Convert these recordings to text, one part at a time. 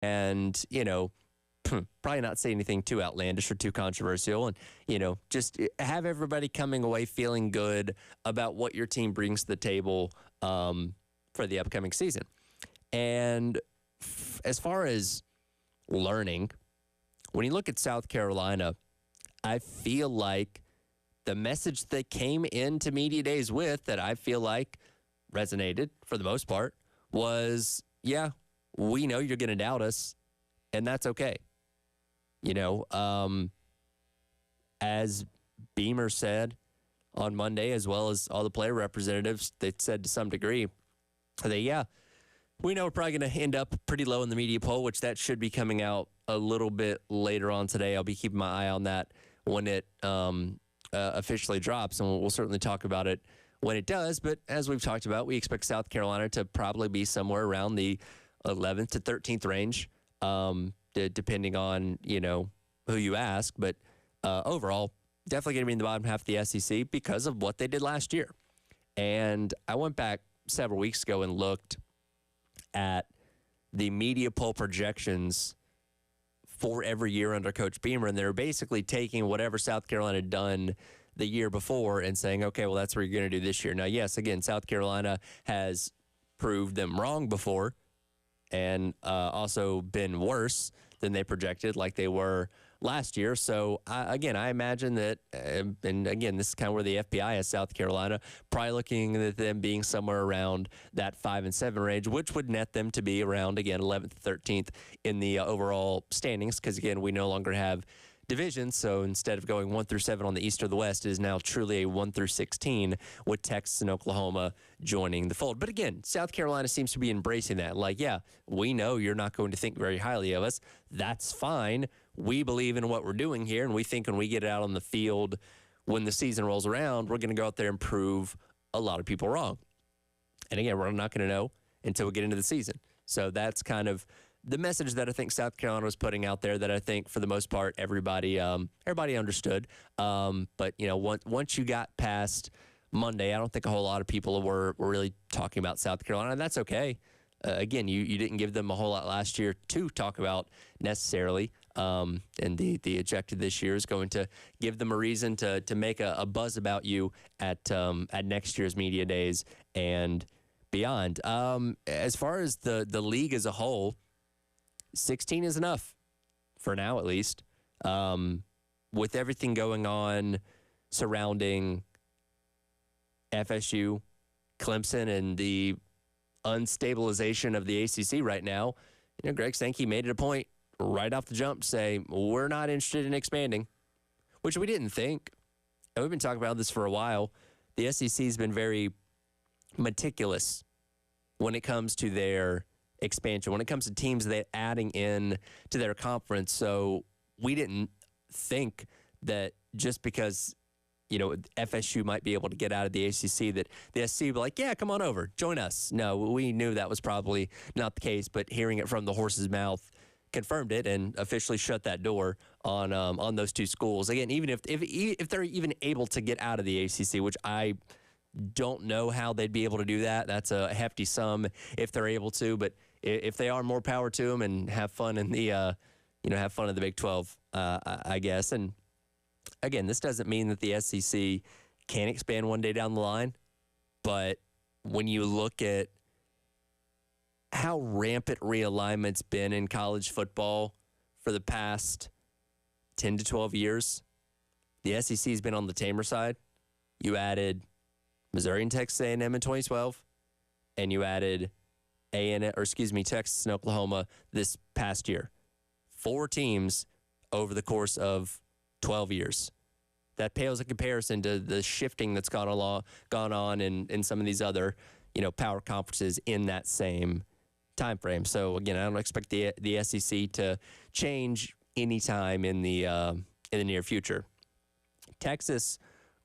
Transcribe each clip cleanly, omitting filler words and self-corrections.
and, probably not say anything too outlandish or too controversial, and, just have everybody coming away feeling good about what your team brings to the table for the upcoming season. And as far as learning, when you look at South Carolina, I feel like the message they came into media days with that I feel like resonated for the most part was, yeah, we know you're going to doubt us, and that's okay. As Beamer said on Monday, as well as all the player representatives, they said to some degree that, yeah, we know we're probably going to end up pretty low in the media poll, which that should be coming out a little bit later on today. I'll be keeping my eye on that when it officially drops, and we'll certainly talk about it when it does. But as we've talked about, we expect South Carolina to probably be somewhere around the 11th to 13th range, depending on, who you ask. But overall, definitely going to be in the bottom half of the SEC because of what they did last year. And I went back several weeks ago and looked at the media poll projections for every year under Coach Beamer, and they're basically taking whatever South Carolina had done the year before and saying, okay, well, that's what you're going to do this year. Now, yes, again, South Carolina has proved them wrong before and also been worse than they projected, like they were last year. So, I imagine that, and again, this is kind of where the FBI has South Carolina, probably looking at them being somewhere around that 5-7 range, which would net them to be around, again, 11th, 13th in the overall standings, because, again, we no longer have divisions. So instead of going 1-7 on the East or the West, it is now truly a 1-16 with Texas and Oklahoma joining the fold. But again, South Carolina seems to be embracing that. Like, yeah, we know you're not going to think very highly of us. That's fine. We believe in what we're doing here, and we think when we get out on the field when the season rolls around, we're going to go out there and prove a lot of people wrong. And again, we're not going to know until we get into the season. So that's kind of the message that I think South Carolina was putting out there that I think for the most part everybody understood. But once you got past Monday, I don't think a whole lot of people were really talking about South Carolina, and that's okay. Again, you didn't give them a whole lot last year to talk about necessarily, and the ejected this year is going to give them a reason to make a buzz about you at next year's media days and beyond. As far as the league as a whole, 16 is enough for now, at least. With everything going on surrounding FSU, Clemson, and the unstabilization of the ACC right now, Greg Sankey made it a point right off the jump to say, we're not interested in expanding, which we didn't think. And we've been talking about this for a while. The SEC has been very meticulous when it comes to their expansion, when it comes to teams that adding in to their conference. So we didn't think that just because FSU might be able to get out of the ACC that the SEC would be like, yeah, come on over, join us. No, we knew that was probably not the case, but hearing it from the horse's mouth confirmed it and officially shut that door on those two schools. Again, even if they're even able to get out of the ACC, which I don't know how they'd be able to do that. That's a hefty sum if they're able to, but if they are, more power to them, and have fun in the have fun in the Big 12, I guess. And again, this doesn't mean that the SEC can't expand one day down the line, but when you look at how rampant realignment's been in college football for the past 10 to 12 years, the SEC has been on the tamer side. You added Missouri and Texas A&M in 2012, and you added Texas and Oklahoma this past year. 4 teams over the course of 12 years. That pales in comparison to the shifting that's gone on in some of these other, power conferences in that same time frame. So again, I don't expect the SEC to change anytime in the near future. Texas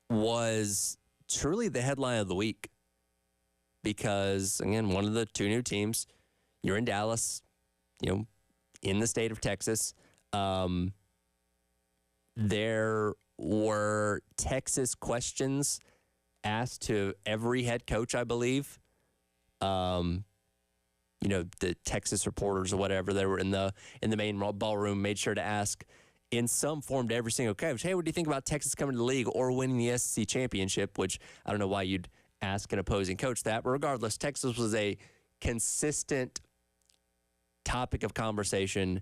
was truly the headline of the week because, again, one of the 2 new teams, you're in Dallas, in the state of Texas. There were Texas questions asked to every head coach, I believe, the Texas reporters or whatever, they were in the main ballroom, made sure to ask in some form to every single coach, hey, what do you think about Texas coming to the league or winning the SEC championship? Which I don't know why you'd ask an opposing coach that, but regardless, Texas was a consistent topic of conversation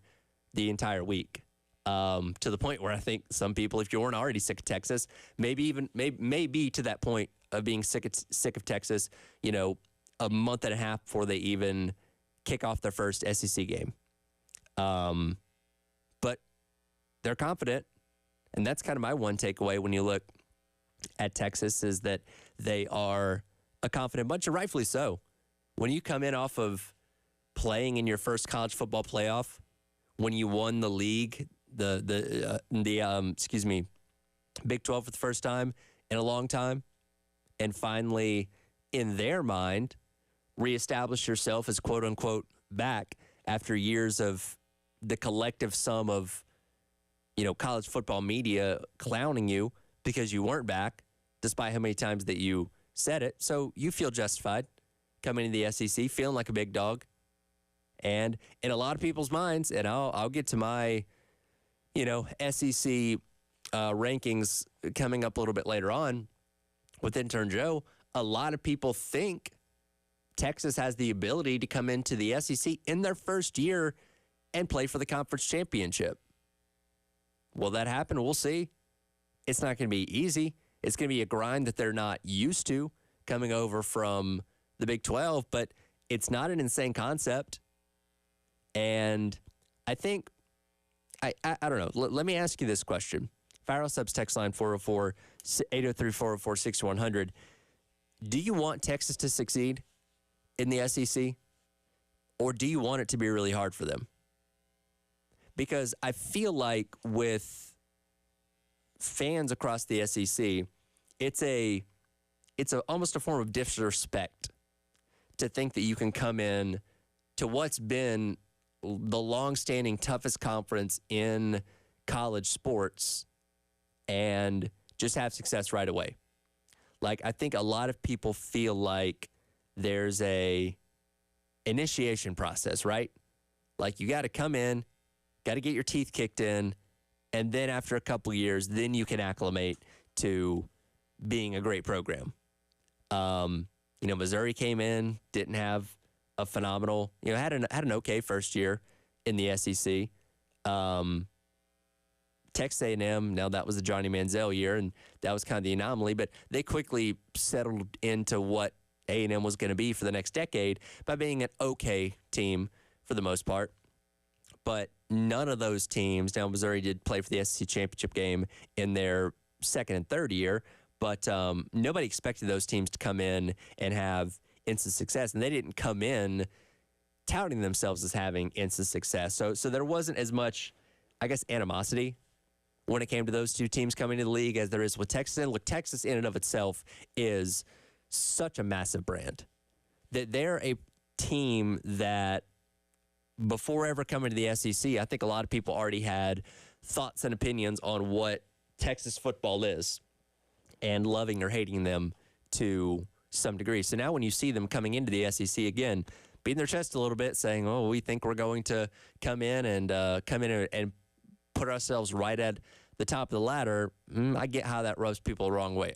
the entire week, to the point where I think some people, if you weren't already sick of Texas, maybe to that point of being sick of Texas, a month and a half before they even kick off their first SEC game. But they're confident, and that's kind of my one takeaway when you look at Texas, is that they are a confident bunch, and rightfully so. When you come in off of playing in your first college football playoff, when you won the league, the Big 12 for the first time in a long time, and finally, in their mind, reestablish yourself as quote unquote back after years of the collective sum of, college football media clowning you because you weren't back, despite how many times that you said it. So you feel justified coming into the SEC, feeling like a big dog. And in a lot of people's minds, and I'll get to my, SEC rankings coming up a little bit later on with intern Joe, a lot of people think Texas has the ability to come into the SEC in their first year and play for the conference championship. Will that happen? We'll see. It's not going to be easy. It's going to be a grind that they're not used to coming over from the Big 12, but it's not an insane concept. And I think, I don't know. Let me ask you this question. Fire Subs text line 404-803-404-6100. Do you want Texas to succeed in the SEC, or do you want it to be really hard for them? Because I feel like with fans across the SEC, it's almost a form of disrespect to think that you can come in to what's been the long-standing toughest conference in college sports and just have success right away. Like, I think a lot of people feel like there's a initiation process, right? Like, you got to come in, got to get your teeth kicked in, and then after a couple of years, then you can acclimate to being a great program. Missouri came in, didn't have a phenomenal, had an okay first year in the SEC. Texas A&M, now that was the Johnny Manziel year, and that was kind of the anomaly, but they quickly settled into what A&M was going to be for the next decade by being an okay team for the most part. But none of those teams, now Missouri did play for the SEC championship game in their second and third year, but nobody expected those teams to come in and have instant success, and they didn't come in touting themselves as having instant success. So there wasn't as much, I guess, animosity when it came to those two teams coming to the league as there is with Texas. And look, Texas in and of itself is such a massive brand that they're a team that before ever coming to the SEC, I think a lot of people already had thoughts and opinions on what Texas football is and loving or hating them to some degree. So now when you see them coming into the SEC again, beating their chest a little bit, saying, oh, we think we're going to come in and put ourselves right at the top of the ladder, I get how that rubs people the wrong way,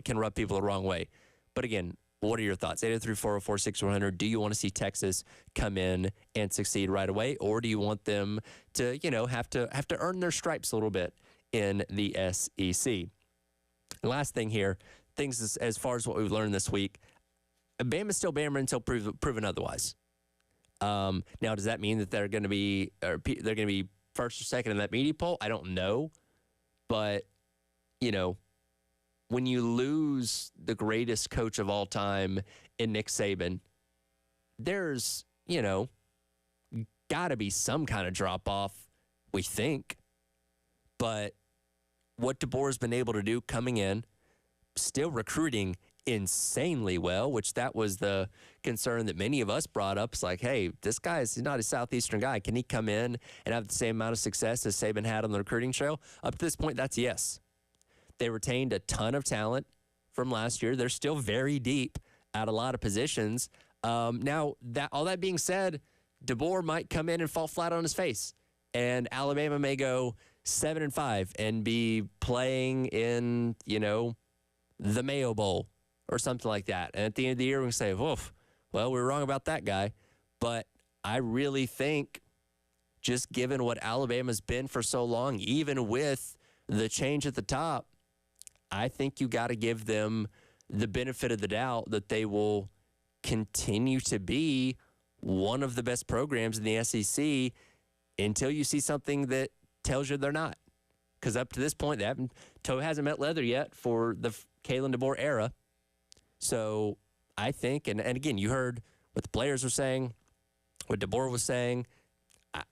can rub people the wrong way. But again, what are your thoughts? 803-404-6100. Do you want to see Texas come in and succeed right away, or do you want them to, have to earn their stripes a little bit in the SEC? Last thing here, things as far as what we've learned this week, Bama's still Bama until proven otherwise. Now, does that mean that they're going to be first or second in that media poll? I don't know, but when you lose the greatest coach of all time in Nick Saban, there's got to be some kind of drop off, we think. But what DeBoer's been able to do coming in, still recruiting insanely well, which that was the concern that many of us brought up. It's like, hey, this guy is not a Southeastern guy. Can he come in and have the same amount of success as Saban had on the recruiting trail? Up to this point, that's yes. They retained a ton of talent from last year. They're still very deep at a lot of positions. Now, that all that being said, DeBoer might come in and fall flat on his face, and Alabama may go 7-5 and be playing in, the Mayo Bowl or something like that. And at the end of the year, we can say, "Woof, well, we were wrong about that guy." But I really think, just given what Alabama's been for so long, even with the change at the top, I think you got to give them the benefit of the doubt that they will continue to be one of the best programs in the SEC until you see something that tells you they're not. Because up to this point, toe hasn't met leather yet for the Kalen DeBoer era. So I think, and again, you heard what the players were saying, what DeBoer was saying.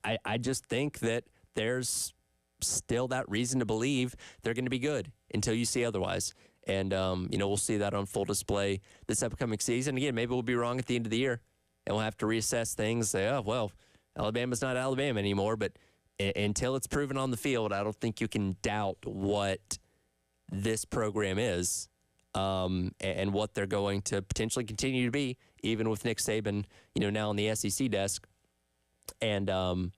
I just think that there's still that reason to believe they're going to be good until you see otherwise. And, we'll see that on full display this upcoming season. Again, maybe we'll be wrong at the end of the year, and we'll have to reassess things, say, oh, well, Alabama's not Alabama anymore. But until it's proven on the field, I don't think you can doubt what this program is and what they're going to potentially continue to be, even with Nick Saban, now on the SEC desk. And, Kalen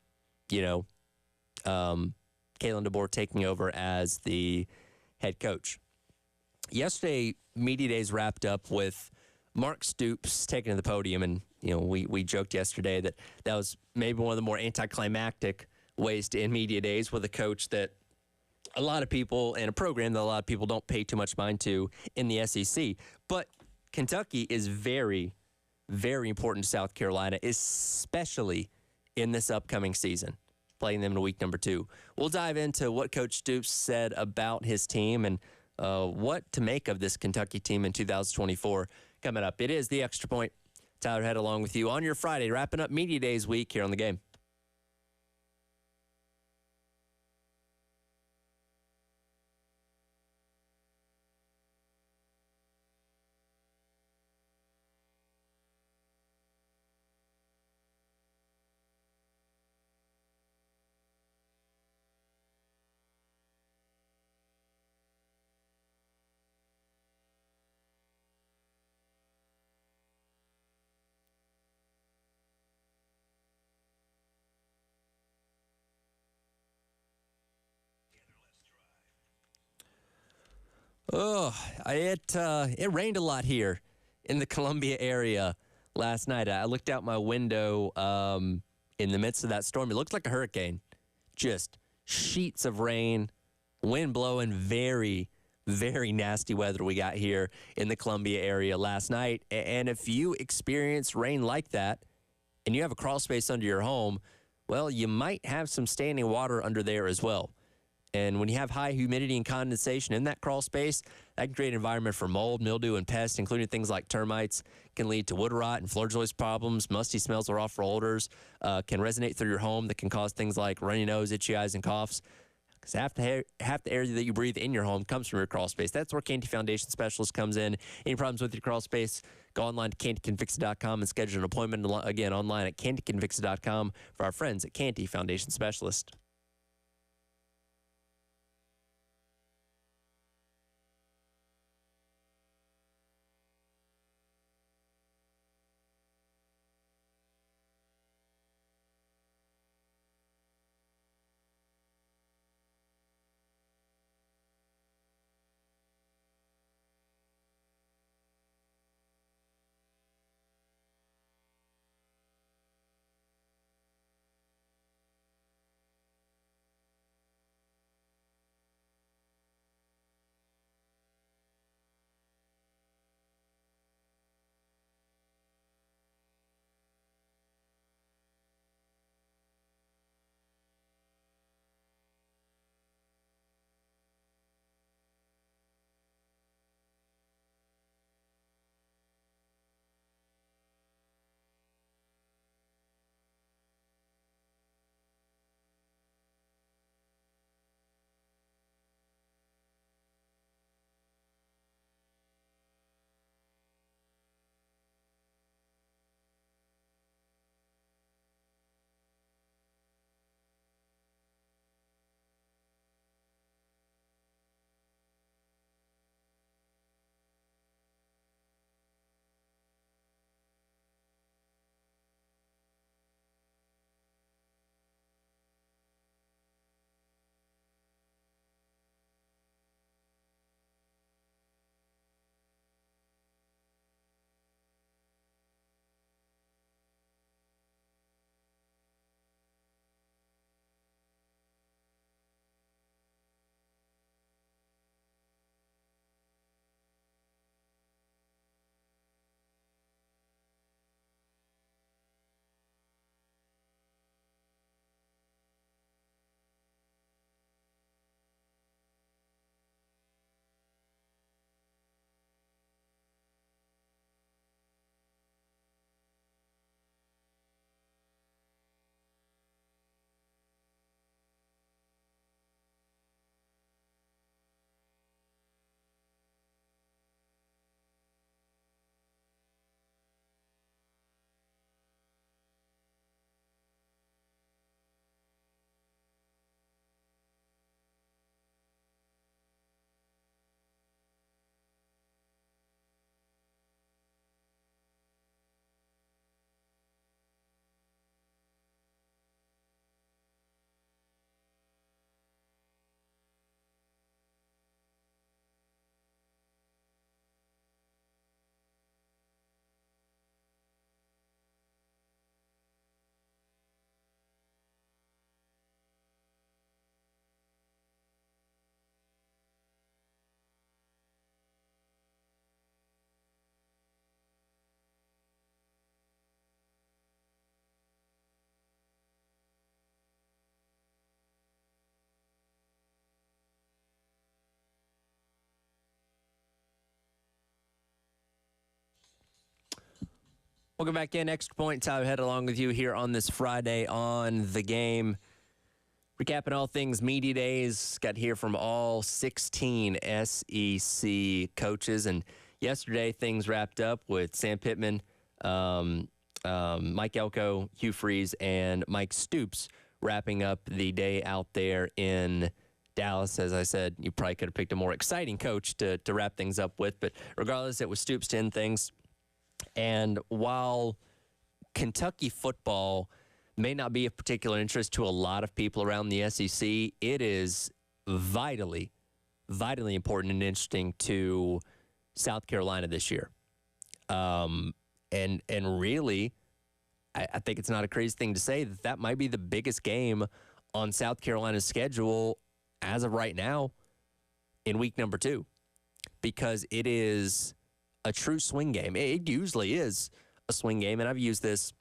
DeBoer taking over as the head coach. Yesterday, Media Days wrapped up with Mark Stoops taking to the podium. And, we joked yesterday that was maybe one of the more anticlimactic ways to end Media Days with a coach that a lot of people, and a program that a lot of people don't pay too much mind to in the SEC. But Kentucky is very, very important to South Carolina, especially in this upcoming season, playing them in week number 2. We'll dive into what Coach Stoops said about his team and what to make of this Kentucky team in 2024 coming up. It is The Extra Point. Tyler Head along with you on your Friday, wrapping up Media Days week here on The Game. Oh, it rained a lot here in the Columbia area last night. I looked out my window in the midst of that storm. It looked like a hurricane. Just sheets of rain, wind blowing, very, very nasty weather we got here in the Columbia area last night. And if you experience rain like that and you have a crawl space under your home, well, you might have some standing water under there as well. And when you have high humidity and condensation in that crawl space, that can create an environment for mold, mildew, and pests, including things like termites. Can lead to wood rot and floor joist problems. Musty smells or awful odors can resonate through your home that can cause things like runny nose, itchy eyes, and coughs. Because half the air that you breathe in your home comes from your crawl space. That's where Canty Foundation Specialist comes in. Any problems with your crawl space, go online to cantycanfixit.com and schedule an appointment, again, online at cantycanfixit.com for our friends at Canty Foundation Specialist. Welcome back in. Extra Point. Tyler Head along with you here on this Friday on The Game. Recapping all things media days. Got to hear from all 16 SEC coaches. And yesterday, things wrapped up with Sam Pittman, Mike Elko, Hugh Freeze, and Mike Stoops wrapping up the day out there in Dallas. As I said, you probably could have picked a more exciting coach to wrap things up with. But regardless, it was Stoops to end things. And while Kentucky football may not be of particular interest to a lot of people around the SEC, it is vitally important and interesting to South Carolina this year. And really, I think it's not a crazy thing to say that might be the biggest game on South Carolina's schedule as of right now in week number 2, because it is a true swing game. It usually is a swing game, and I've used this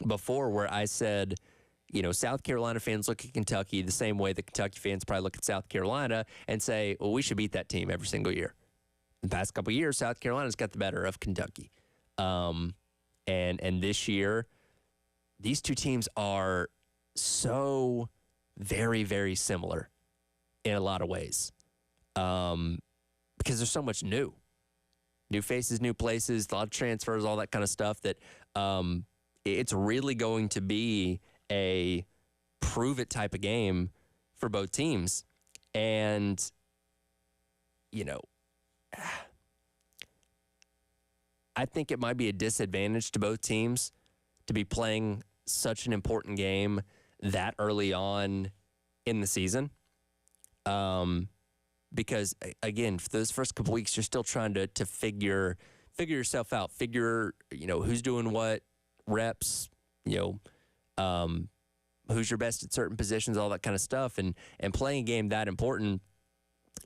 before where I said, South Carolina fans look at Kentucky the same way that Kentucky fans probably look at South Carolina and say, well, we should beat that team every single year. The past couple of years, South Carolina's got the better of Kentucky. And this year, these two teams are so very, very similar in a lot of ways, because there's so much new faces, new places, a lot of transfers, all that kind of stuff that it's really going to be a prove-it type of game for both teams. And, I think it might be a disadvantage to both teams to be playing such an important game that early on in the season. Because, again, for those first couple weeks, you're still trying to figure yourself out, who's doing what, reps, who's your best at certain positions, all that kind of stuff. And playing a game that important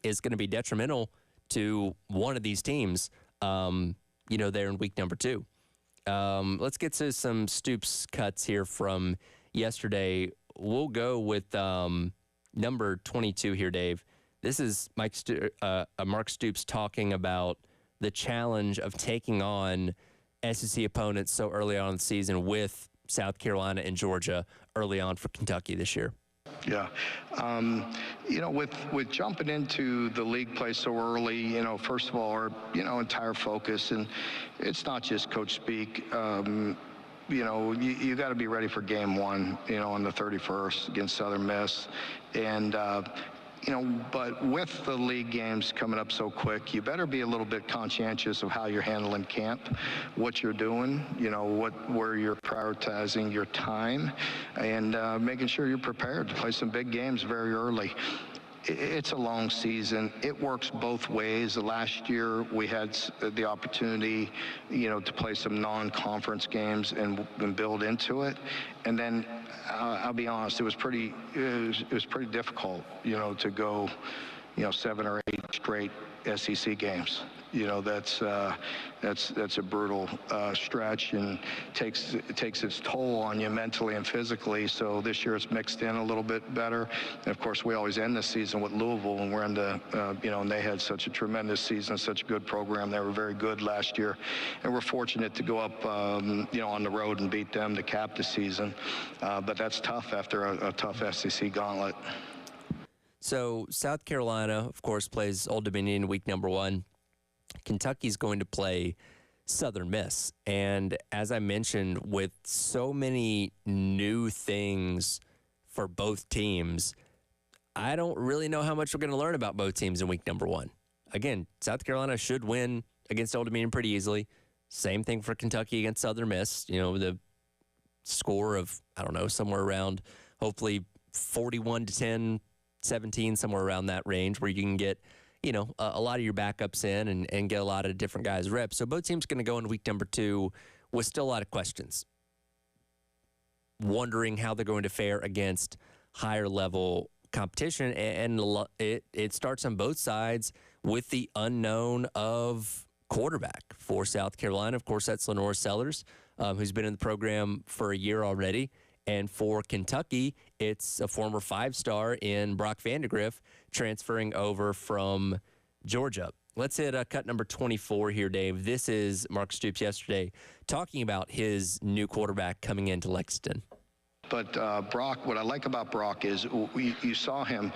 is going to be detrimental to one of these teams, there in week number 2. Let's get to some Stoops cuts here from yesterday. We'll go with number 22 here, Dave. This is Mark Stoops talking about the challenge of taking on SEC opponents so early on in the season with South Carolina and Georgia early on for Kentucky this year. Yeah. With jumping into the league play so early, first of all, our, entire focus, and it's not just coach speak, you got to be ready for game 1, on the 31st against Southern Miss. And, but with the league games coming up so quick, you better be a little bit conscientious of how you're handling camp, what you're doing, where you're prioritizing your time, and making sure you're prepared to play some big games very early. It's a long season. It works both ways. Last year, we had the opportunity, to play some non-conference games and build into it. And then, I'll be honest, it was pretty difficult, to go, 7 or 8 straight SEC games. That's a brutal stretch, and it takes its toll on you mentally and physically. So this year it's mixed in a little bit better. And of course, we always end the season with Louisville, and we're in the, and they had such a tremendous season, such a good program. They were very good last year, and we're fortunate to go up, on the road and beat them to cap the season. But that's tough after a tough SEC gauntlet. So South Carolina, of course, plays Old Dominion in week number 1. Kentucky's going to play Southern Miss. And as I mentioned, with so many new things for both teams, I don't really know how much we're going to learn about both teams in week number 1. Again, South Carolina should win against Old Dominion pretty easily. Same thing for Kentucky against Southern Miss. The score of, somewhere around hopefully 41-10, 17, somewhere around that range where you can get, a lot of your backups in and get a lot of different guys reps. So both teams going to go in week number 2 with still a lot of questions, wondering how they're going to fare against higher level competition. And it starts on both sides with the unknown of quarterback for South Carolina. Of course, that's Lenore Sellers, who's been in the program for a year already. And for Kentucky, it's a former 5-star in Brock Vandegrift transferring over from Georgia. Let's hit cut number 24 here, Dave. This is Mark Stoops yesterday talking about his new quarterback coming into Lexington. But Brock, what I like about Brock is you saw him,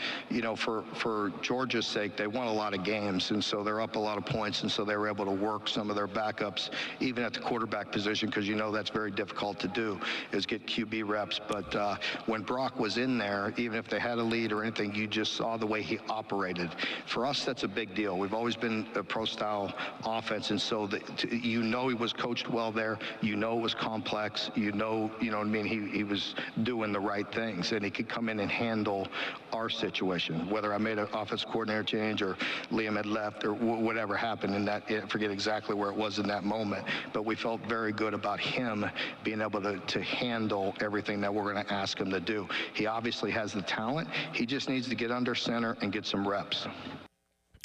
for Georgia's sake, they won a lot of games, and so they're up a lot of points, and so they were able to work some of their backups, even at the quarterback position, because that's very difficult to do, is get QB reps. But when Brock was in there, even if they had a lead or anything, you just saw the way he operated. For us, that's a big deal. We've always been a pro-style offense, and so he was coached well there. It was complex. You know what I mean? He was doing the right things, and he could come in and handle our situation, whether I made an offensive coordinator change or Liam had left or whatever happened in that. I forget exactly where it was in that moment, but we felt very good about him being able to handle everything that we're going to ask him to do. He obviously has the talent. He just needs to get under center and get some reps.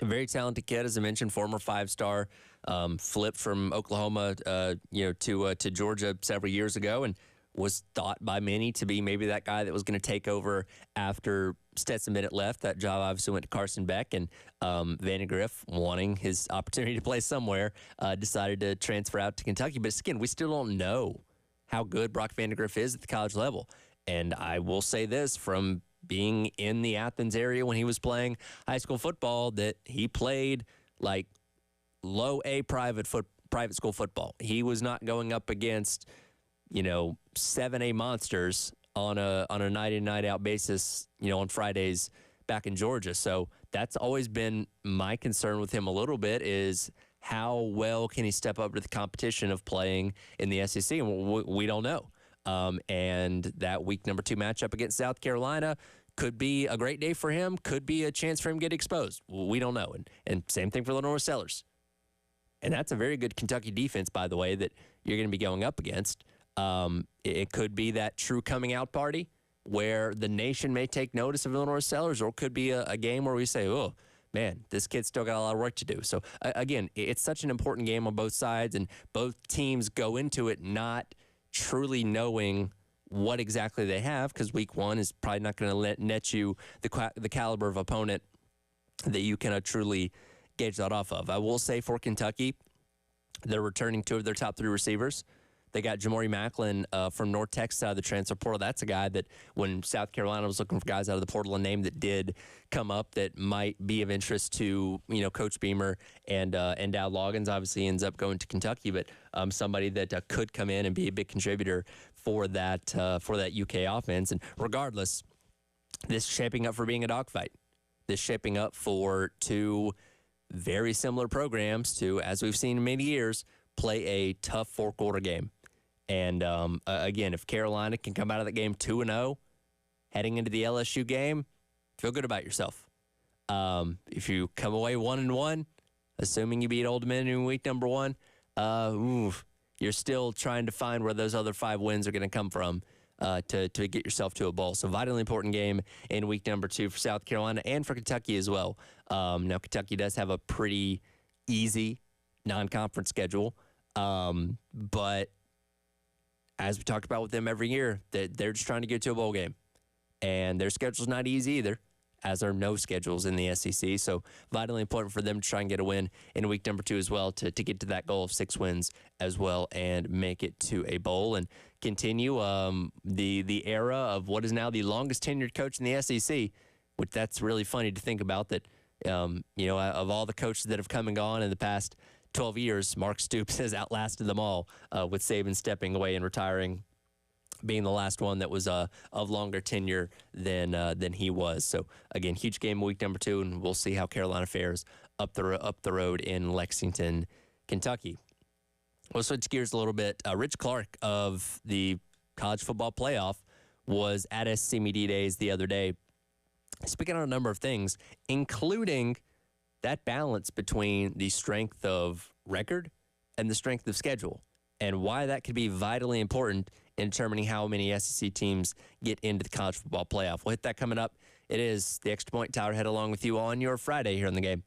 A very talented kid, as I mentioned, former 5-star, flipped from Oklahoma, to Georgia several years ago, and was thought by many to be maybe that guy that was going to take over after Stetson Bennett left. That job obviously went to Carson Beck, and Vandegrift, wanting his opportunity to play somewhere, decided to transfer out to Kentucky. But again, we still don't know how good Brock Vandegrift is at the college level. And I will say this, from being in the Athens area when he was playing high school football, that he played like low A private school football. He was not going up against 7A monsters on a night in, night out basis, on Fridays back in Georgia. So that's always been my concern with him a little bit, is how well can he step up to the competition of playing in the SEC? And we don't know. And that week number 2 matchup against South Carolina could be a great day for him, could be a chance for him to get exposed. We don't know. And same thing for the North Sellers. And that's a very good Kentucky defense, by the way, that you're going to be going up against. It could be that true coming out party where the nation may take notice of Illinois Sellers, or it could be a game where we say, oh, man, this kid's still got a lot of work to do. So, again, it's such an important game on both sides, and both teams go into it not truly knowing what exactly they have, because week 1 is probably not going to net you the caliber of opponent that you can truly gauge that off of. I will say for Kentucky, they're returning 2 of their top 3 receivers. They got Jamori Macklin from North Texas out of the transfer portal. That's a guy that when South Carolina was looking for guys out of the portal, a name that did come up that might be of interest to Coach Beamer and Dow Loggins. Obviously ends up going to Kentucky, but somebody that could come in and be a big contributor for that UK offense. And regardless, this is shaping up for being a dogfight. This is shaping up for 2 very similar programs to, as we've seen in many years, play a tough 4-quarter game. And again, if Carolina can come out of that game 2-0, heading into the LSU game, feel good about yourself. If you come away 1-1, assuming you beat Old Dominion in week number 1, you're still trying to find where those other 5 wins are going to come from to get yourself to a bowl. So vitally important game in week number 2 for South Carolina and for Kentucky as well. Now, Kentucky does have a pretty easy non-conference schedule, but as we talked about with them every year, they're just trying to get to a bowl game. And their schedule's not easy either, as are no schedules in the SEC. So vitally important for them to try and get a win in week number 2 as well to get to that goal of 6 wins as well and make it to a bowl and continue the era of what is now the longest tenured coach in the SEC, which that's really funny to think about that, of all the coaches that have come and gone in the past 12 years, Mark Stoops has outlasted them all, with Saban stepping away and retiring, being the last one that was of longer tenure than he was. So again, huge game week number 2, and we'll see how Carolina fares up the road in Lexington, Kentucky. We'll switch gears a little bit. Rich Clark of the College Football Playoff was at SC Media Days the other day, speaking on a number of things, including that balance between the strength of record and the strength of schedule, and why that could be vitally important in determining how many SEC teams get into the College Football Playoff. We'll hit that coming up. It is the Extra Point. Tyler Head along with you on your Friday here on The Game.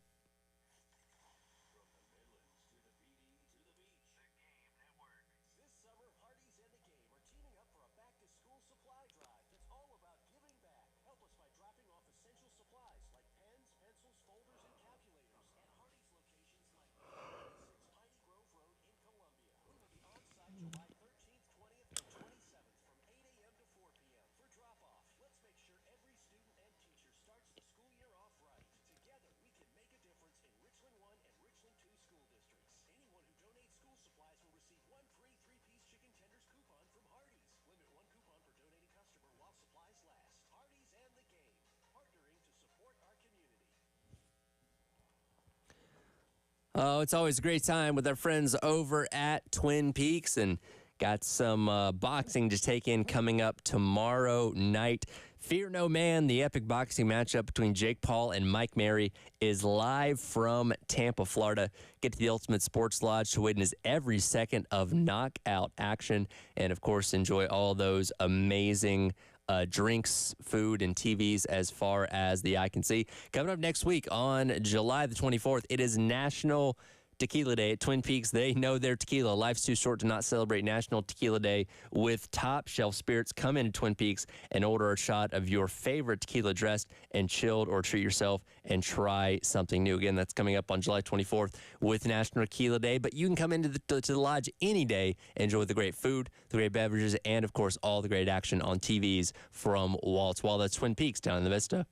Oh, it's always a great time with our friends over at Twin Peaks, and got some boxing to take in coming up tomorrow night. Fear No Man, the epic boxing matchup between Jake Paul and Mike Mary, is live from Tampa, Florida. Get to the Ultimate Sports Lodge to witness every second of knockout action, and of course, enjoy all those amazing drinks, food, and TVs as far as the eye can see. Coming up next week on July the 24th, it is National Tequila Day at Twin Peaks. They know their tequila. Life's too short to not celebrate National Tequila Day with top shelf spirits. Come into Twin Peaks and order a shot of your favorite tequila, dressed and chilled, or treat yourself and try something new. Again, that's coming up on July 24th with National Tequila Day. But you can come into the lodge any day and enjoy the great food, the great beverages, and of course all the great action on TVs from wall to wall. That's Twin Peaks down in the Vista.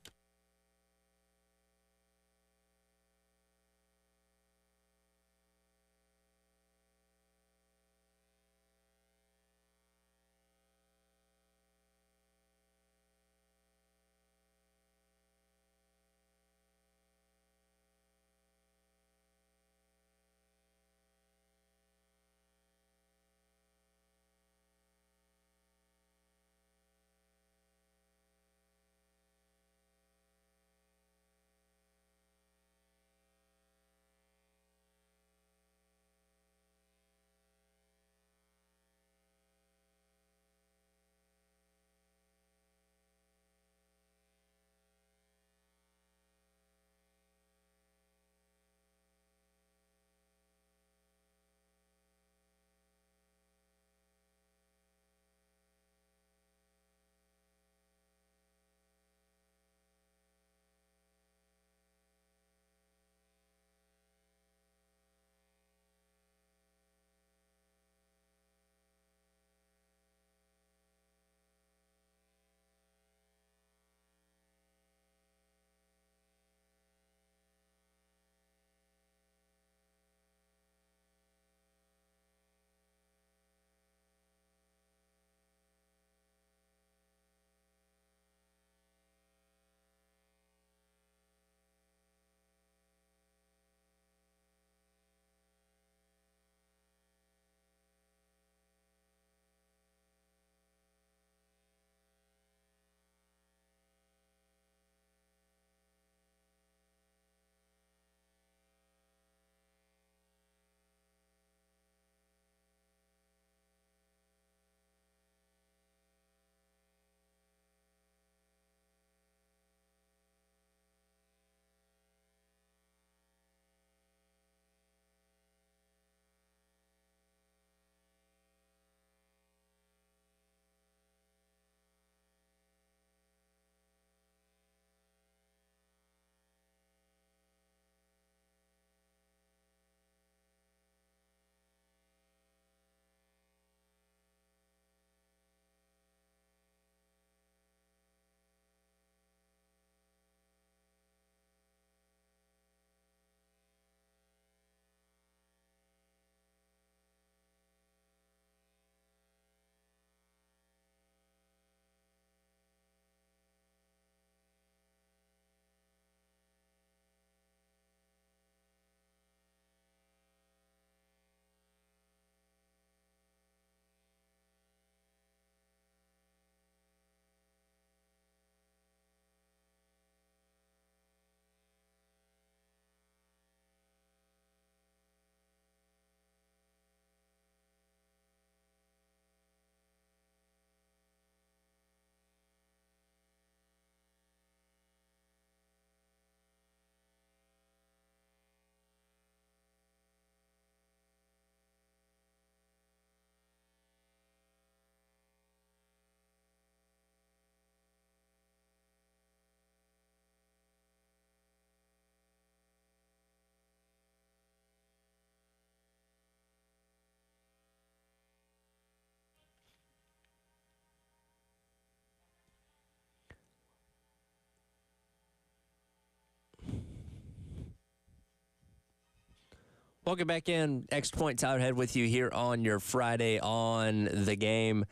Welcome back in. Extra Point Tyler Head with you here on your Friday on the Game.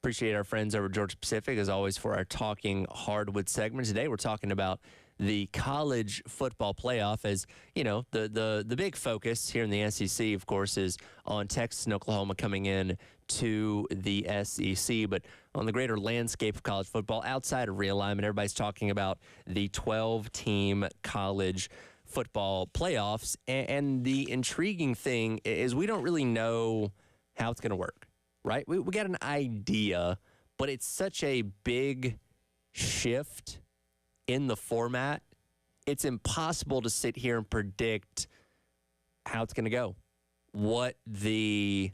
Appreciate our friends over at Georgia Pacific, as always, for our Talking Hardwood segment. Today we're talking about the college football playoff. As you know, the big focus here in the SEC, of course, is on Texas and Oklahoma coming in to the SEC. But on the greater landscape of college football, outside of realignment, everybody's talking about the 12-team college football playoffs. And the intriguing thing is we don't really know how it's going to work, right? We got an idea, but it's such a big shift in the format. It's impossible to sit here and predict how it's going to go, what the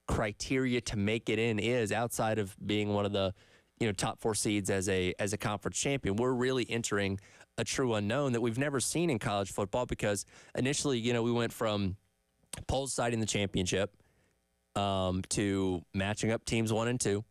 criteria to make it in is, outside of being one of the top 4 seeds as a conference champion. We're really entering a true unknown that we've never seen in college football, because initially, we went from polls citing the championship to matching up teams 1 and 2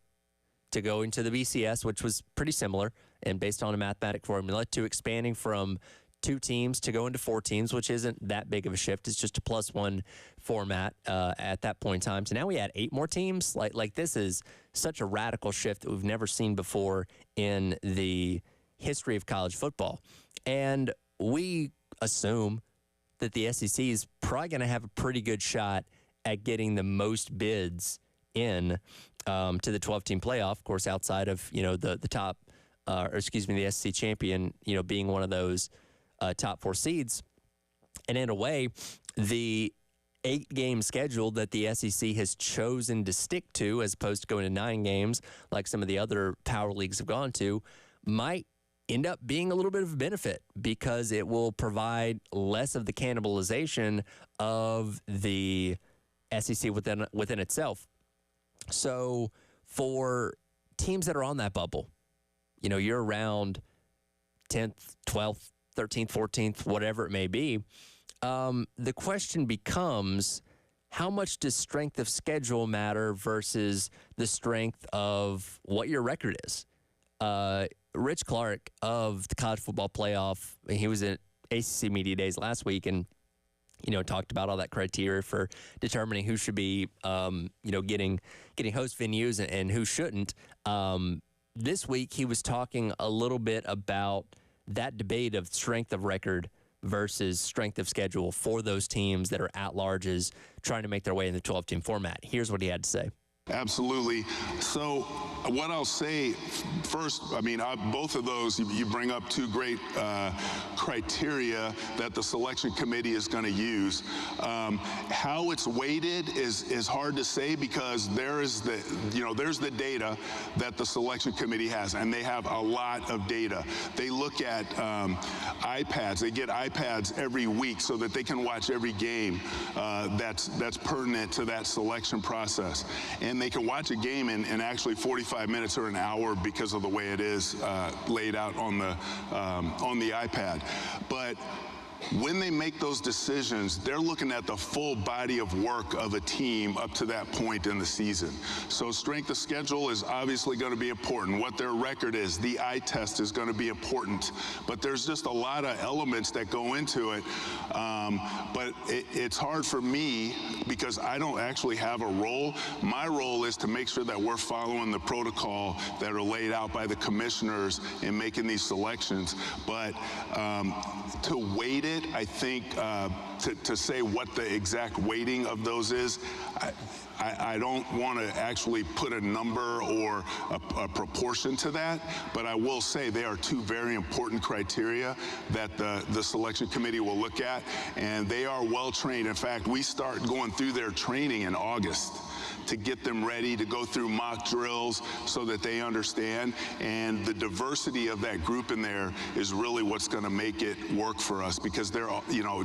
to going to the BCS, which was pretty similar and based on a mathematic formula, to expanding from 2 teams to go into 4 teams, which isn't that big of a shift. It's just a +1 format at that point in time. So now we add 8 more teams. Like this is such a radical shift that we've never seen before in the history of college football. And we assume that the SEC is probably going to have a pretty good shot at getting the most bids in to the 12-team playoff, of course, outside of, the top, the SEC champion, being one of those top 4 seeds. And in a way, the 8-game schedule that the SEC has chosen to stick to, as opposed to going to 9 games like some of the other power leagues have gone to, might end up being a little bit of a benefit, because it will provide less of the cannibalization of the SEC within itself. So for teams that are on that bubble, you're around 10th, 12th, 13th, 14th, whatever it may be. The question becomes, how much does strength of schedule matter versus the strength of what your record is? Rich Clark of the College Football Playoff, he was at ACC Media Days last week and, talked about all that criteria for determining who should be, getting host venues and who shouldn't. This week, he was talking a little bit about that debate of strength of record versus strength of schedule for those teams that are at-larges trying to make their way in the 12-team format. Here's what he had to say. Absolutely. So what I'll say first, both of those, you bring up 2 great criteria that the selection committee is going to use. How it's weighted is hard to say, because there's the data that the selection committee has, and they have a lot of data. They look at iPads. They get iPads every week so that they can watch every game that's pertinent to that selection process. And they can watch a game in actually 45 minutes or an hour because of the way it is laid out on the iPad. But when they make those decisions, they're looking at the full body of work of a team up to that point in the season. So strength of schedule is obviously going to be important. What their record is, the eye test is going to be important. But there's just a lot of elements that go into it. But it's hard for me, because I don't actually have a role. My role is to make sure that we're following the protocol that are laid out by the commissioners in making these selections. But to weight it, I think to say what the exact weighting of those is, I don't want to actually put a number or a proportion to that, but I will say they are 2 very important criteria that the selection committee will look at, and they are well trained. In fact, we start going through their training in August to get them ready to go through mock drills so that they understand. And the diversity of that group in there is really what's going to make it work for us, because they're,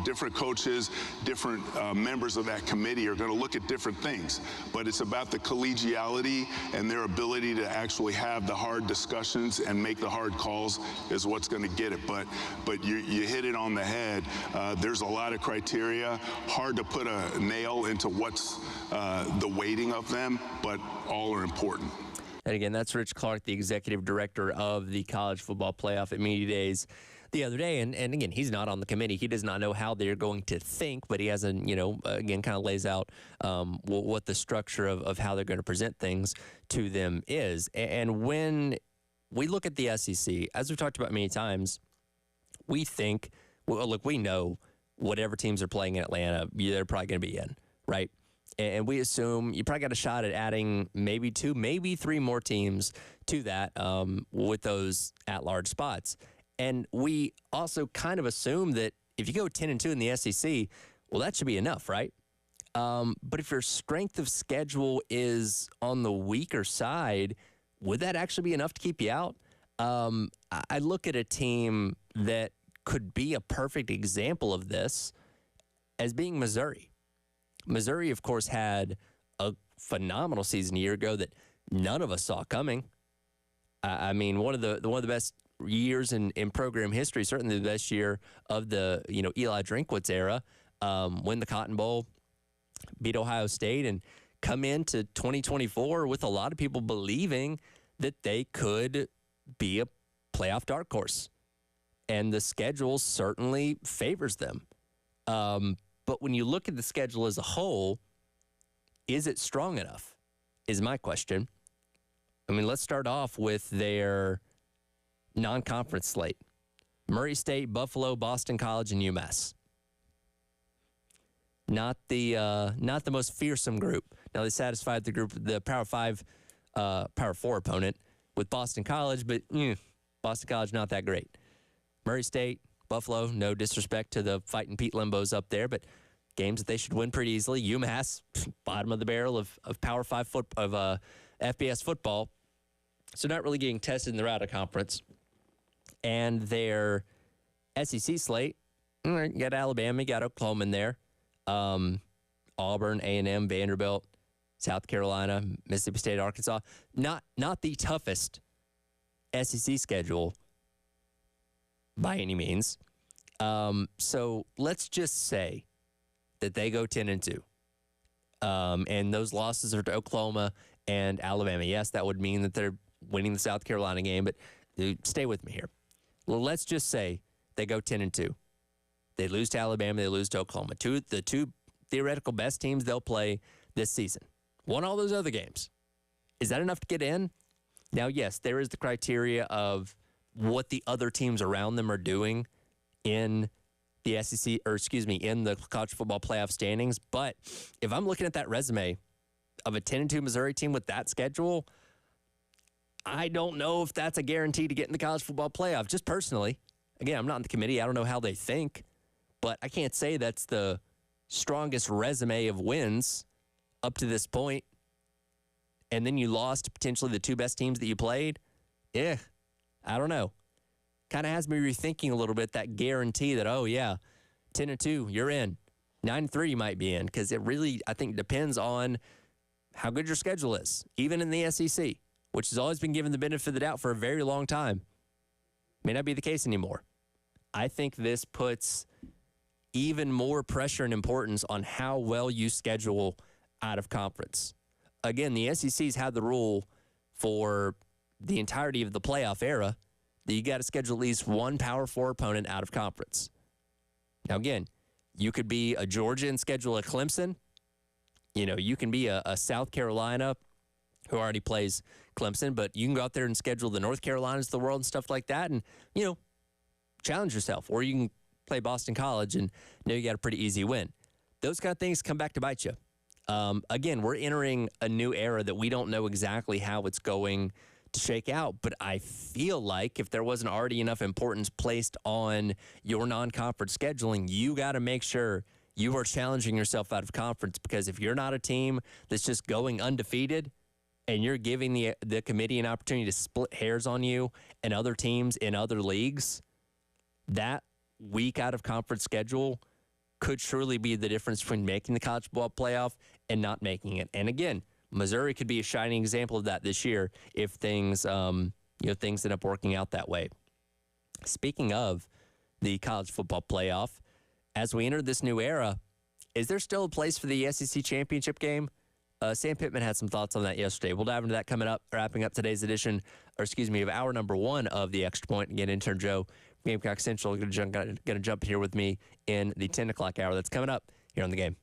different coaches, different members of that committee are going to look at different things. But it's about the collegiality and their ability to actually have the hard discussions and make the hard calls is what's going to get it. But you hit it on the head. There's a lot of criteria. Hard to put a nail into what's the weighting of them, but all are important. And again, that's Rich Clark, the executive director of the College Football Playoff at Media Days the other day. And again, he's not on the committee. He does not know how they're going to think, but he has again, kind of lays out what the structure of how they're going to present things to them is. And when we look at the SEC, as we've talked about many times, we think, well, look, we know whatever teams are playing in Atlanta, they're probably going to be in, right? And we assume you probably got a shot at adding maybe 2, maybe 3 more teams to that with those at-large spots. And we also kind of assume that if you go 10-2 in the SEC, well, that should be enough, right? But if your strength of schedule is on the weaker side, would that actually be enough to keep you out? I look at a team that could be a perfect example of this as being Missouri. Missouri, of course, had a phenomenal season a year ago that none of us saw coming. I mean, one of the best years in program history, certainly the best year of the Eli Drinkwitz era. Win the Cotton Bowl, beat Ohio State, and come into 2024 with a lot of people believing that they could be a playoff dark horse. And the schedule certainly favors them. But when you look at the schedule as a whole, is it strong enough, is my question. I mean, let's start off with their non-conference slate. Murray State, Buffalo, Boston College, and UMass. Not the most fearsome group. Now, they satisfied the Power 4 opponent with Boston College, but Boston College not that great. Murray State, Buffalo, no disrespect to the fighting Pete Limbos up there, but games that they should win pretty easily. UMass, bottom of the barrel of Power 5 FBS football, so not really getting tested in their out of conference. And their SEC slate, you got Alabama, you got Oklahoma in there, Auburn, A&M, Vanderbilt, South Carolina, Mississippi State, Arkansas. Not the toughest SEC schedule by any means. So let's just say that they go 10-2. And those losses are to Oklahoma and Alabama. Yes, that would mean that they're winning the South Carolina game, but stay with me here. Well, let's just say they go 10-2. They lose to Alabama, they lose to Oklahoma. The two theoretical best teams they'll play this season. Won all those other games. Is that enough to get in? Now, yes, there is the criteria of what the other teams around them are doing in the SEC, in the college football playoff standings. But if I'm looking at that resume of a 10-2 Missouri team with that schedule, I don't know if that's a guarantee to get in the college football playoff, just personally. Again, I'm not in the committee. I don't know how they think, but I can't say that's the strongest resume of wins up to this point. And then you lost potentially the 2 best teams that you played. I don't know. Kind of has me rethinking a little bit that guarantee that, 10-2, you're in. 9-3, you might be in, because it really, I think, depends on how good your schedule is, even in the SEC, which has always been given the benefit of the doubt for a very long time. May not be the case anymore. I think this puts even more pressure and importance on how well you schedule out of conference. Again, the SEC's had the rule for the entirety of the playoff era that you got to schedule at least one Power 4 opponent out of conference. Now, again, you could be a Georgia and schedule a Clemson. You can be a South Carolina who already plays Clemson, but you can go out there and schedule the North Carolinas of the world and stuff like that and, challenge yourself. Or you can play Boston College and know you got a pretty easy win. Those kind of things come back to bite you. Again, we're entering a new era that we don't know exactly how it's going to shake out, but I feel like if there wasn't already enough importance placed on your non-conference scheduling, you got to make sure you are challenging yourself out of conference, because if you're not a team that's just going undefeated and you're giving the committee an opportunity to split hairs on you and other teams in other leagues, that week out of conference schedule could surely be the difference between making the college football playoff and not making it. And again, Missouri could be a shining example of that this year if things end up working out that way. Speaking of the college football playoff, as we enter this new era, is there still a place for the SEC championship game? Sam Pittman had some thoughts on that yesterday. We'll dive into that coming up, wrapping up today's edition, of hour number 1 of the Extra Point. Again, intern Joe, Gamecock Central, going to jump here with me in the 10 o'clock hour. That's coming up here on the game.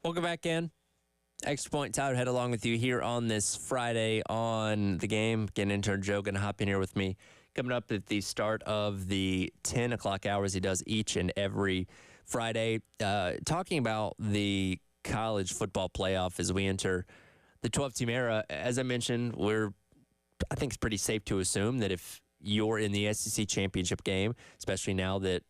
Welcome back in. Extra Point, Tyler Head along with you here on this Friday on the game. Again, intern Joe going to hop in here with me. Coming up at the start of the 10 o'clock hours, he does each and every Friday. Talking about the college football playoff as we enter the 12-team era. As I mentioned, I think it's pretty safe to assume that if you're in the SEC championship game, especially now that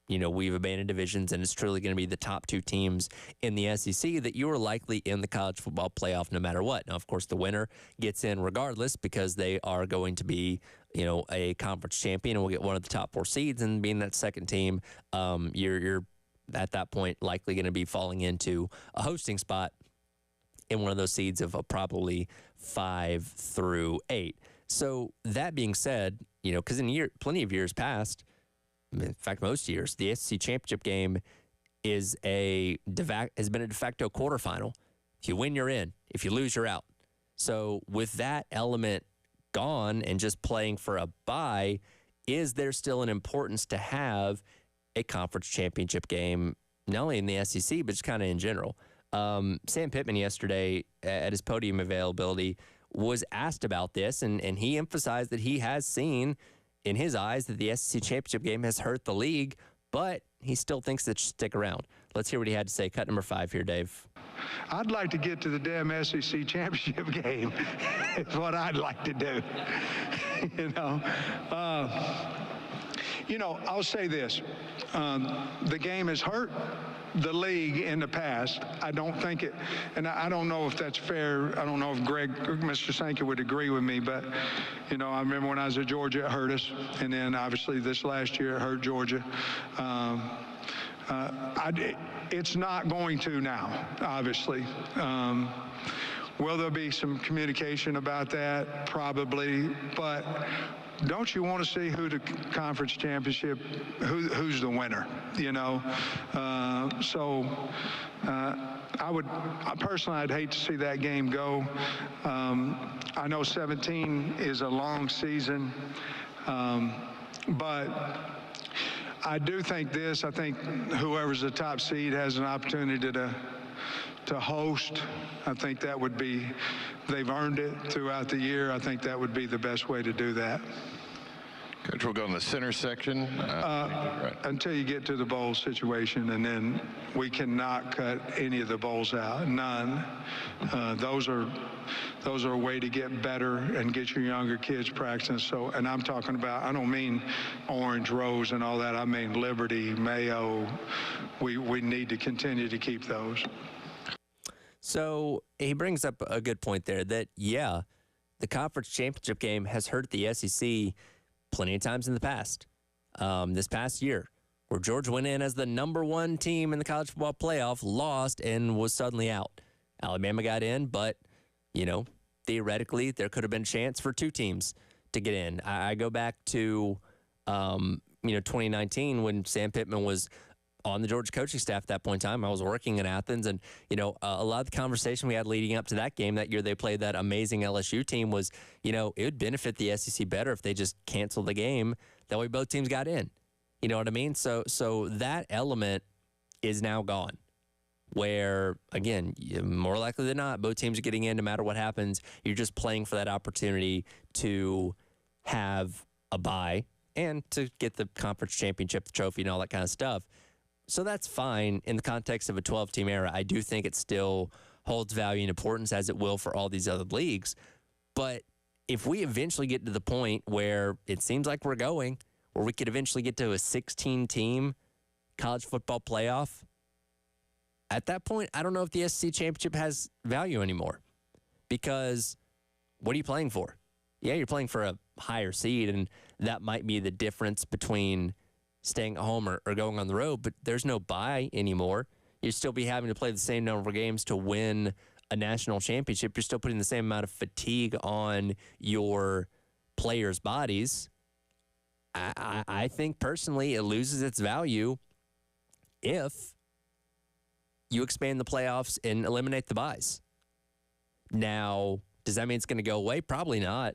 we've abandoned divisions and it's truly going to be the top 2 teams in the SEC, that you are likely in the college football playoff no matter what. Now, of course, the winner gets in regardless because they are going to be, a conference champion and will get one of the top 4 seeds. And being that second team, you're at that point likely going to be falling into a hosting spot in one of those seeds of probably 5 through 8. So that being said, because in plenty of years past, in fact, most years, the SEC championship game has been a de facto quarterfinal. If you win, you're in. If you lose, you're out. So with that element gone and just playing for a bye, is there still an importance to have a conference championship game, not only in the SEC, but just kind of in general? Sam Pittman yesterday at his podium availability was asked about this, and he emphasized that he has seen in his eyes that the SEC championship game has hurt the league, but he still thinks it should stick around. Let's hear what he had to say. Cut number 5 here, Dave. I'd like to get to the damn SEC championship game. Is what I'd like to do. I'll say this. The game has hurt the league in the past. I don't think it, and I don't know if that's fair. I don't know if Mr. Sankey would agree with me, but, I remember when I was at Georgia, it hurt us. And then obviously this last year, it hurt Georgia. It's not going to now, obviously. Will there be some communication about that? Probably, but don't you want to see who the conference championship, who's the winner, I'd hate to see that game go. I know 17 is a long season, but I do think I think whoever's the top seed has an opportunity to host. I think that would be, they've earned it throughout the year. I think that would be the best way to do that. Coach, we'll go in the center section. Right. Until you get to the bowl situation, and then we cannot cut any of the bowls out. None. Those are a way to get better and get your younger kids practicing. So, and I'm talking about, I don't mean Orange, Rose, and all that. I mean Liberty, Mayo. We need to continue to keep those. So he brings up a good point there that, the conference championship game has hurt the SEC plenty of times in the past. This past year, where Georgia went in as the number 1 team in the college football playoff, lost, and was suddenly out. Alabama got in, but, theoretically, there could have been a chance for 2 teams to get in. I go back to, 2019 when Sam Pittman was on the Georgia coaching staff at that point in time. I was working in Athens, and, a lot of the conversation we had leading up to that game that year they played that amazing LSU team was, it would benefit the SEC better if they just canceled the game. That way both teams got in. You know what I mean? So that element is now gone, where, again, more likely than not, both teams are getting in no matter what happens. You're just playing for that opportunity to have a bye and to get the conference championship trophy and all that kind of stuff. So that's fine in the context of a 12-team era. I do think it still holds value and importance, as it will for all these other leagues. But if we eventually get to the point where it seems like we're going, where we could eventually get to a 16-team college football playoff, at that point, I don't know if the SEC championship has value anymore. Because what are you playing for? Yeah, you're playing for a higher seed, and that might be the difference between staying at home or going on the road, but there's no bye anymore. You'll still be having to play the same number of games to win a national championship. You're still putting the same amount of fatigue on your players' bodies. I think personally it loses its value if you expand the playoffs and eliminate the byes. Now, does that mean it's going to go away? Probably not.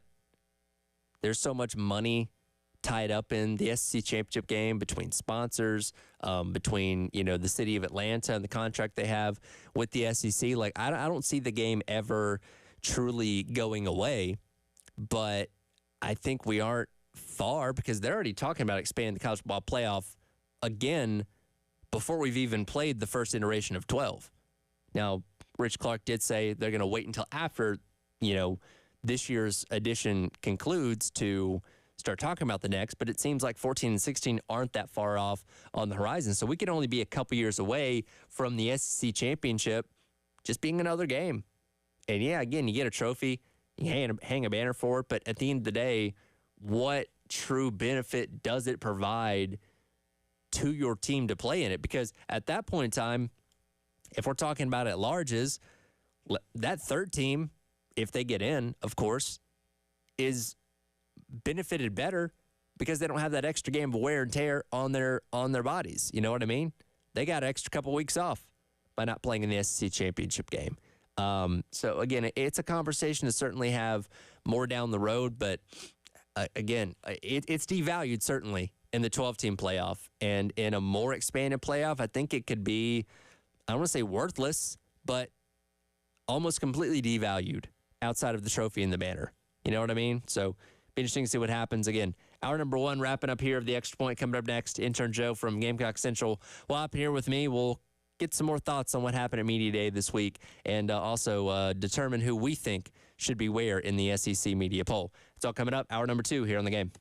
There's so much money tied up in the SEC championship game between sponsors, between, the city of Atlanta and the contract they have with the SEC. Like, I don't see the game ever truly going away, but I think we aren't far, because they're already talking about expanding the college football playoff again before we've even played the first iteration of 12. Now, Rich Clark did say they're going to wait until after, this year's edition concludes to start talking about the next, but it seems like 14 and 16 aren't that far off on the horizon. So we could only be a couple years away from the SEC championship just being another game. And yeah, again, you get a trophy, you hang a banner for it, but at the end of the day, what true benefit does it provide to your team to play in it? Because at that point in time, if we're talking about at larges, that third team, if they get in, of course, is benefited better because they don't have that extra game of wear and tear on their bodies. You know what I mean? They got an extra couple weeks off by not playing in the SEC championship game. So again, it's a conversation to certainly have more down the road, but again, it's devalued certainly in the 12-team playoff, and in a more expanded playoff, I think it could be, I don't want to say worthless, but almost completely devalued outside of the trophy and the banner. You know what I mean? So be interesting to see what happens. Again, hour number 1 wrapping up here of the Extra Point. Coming up next, intern Joe from Gamecock Central will hop here with me. We'll get some more thoughts on what happened at Media Day this week, and also determine who we think should be where in the SEC media poll. It's all coming up. Hour number 2 here on The Game.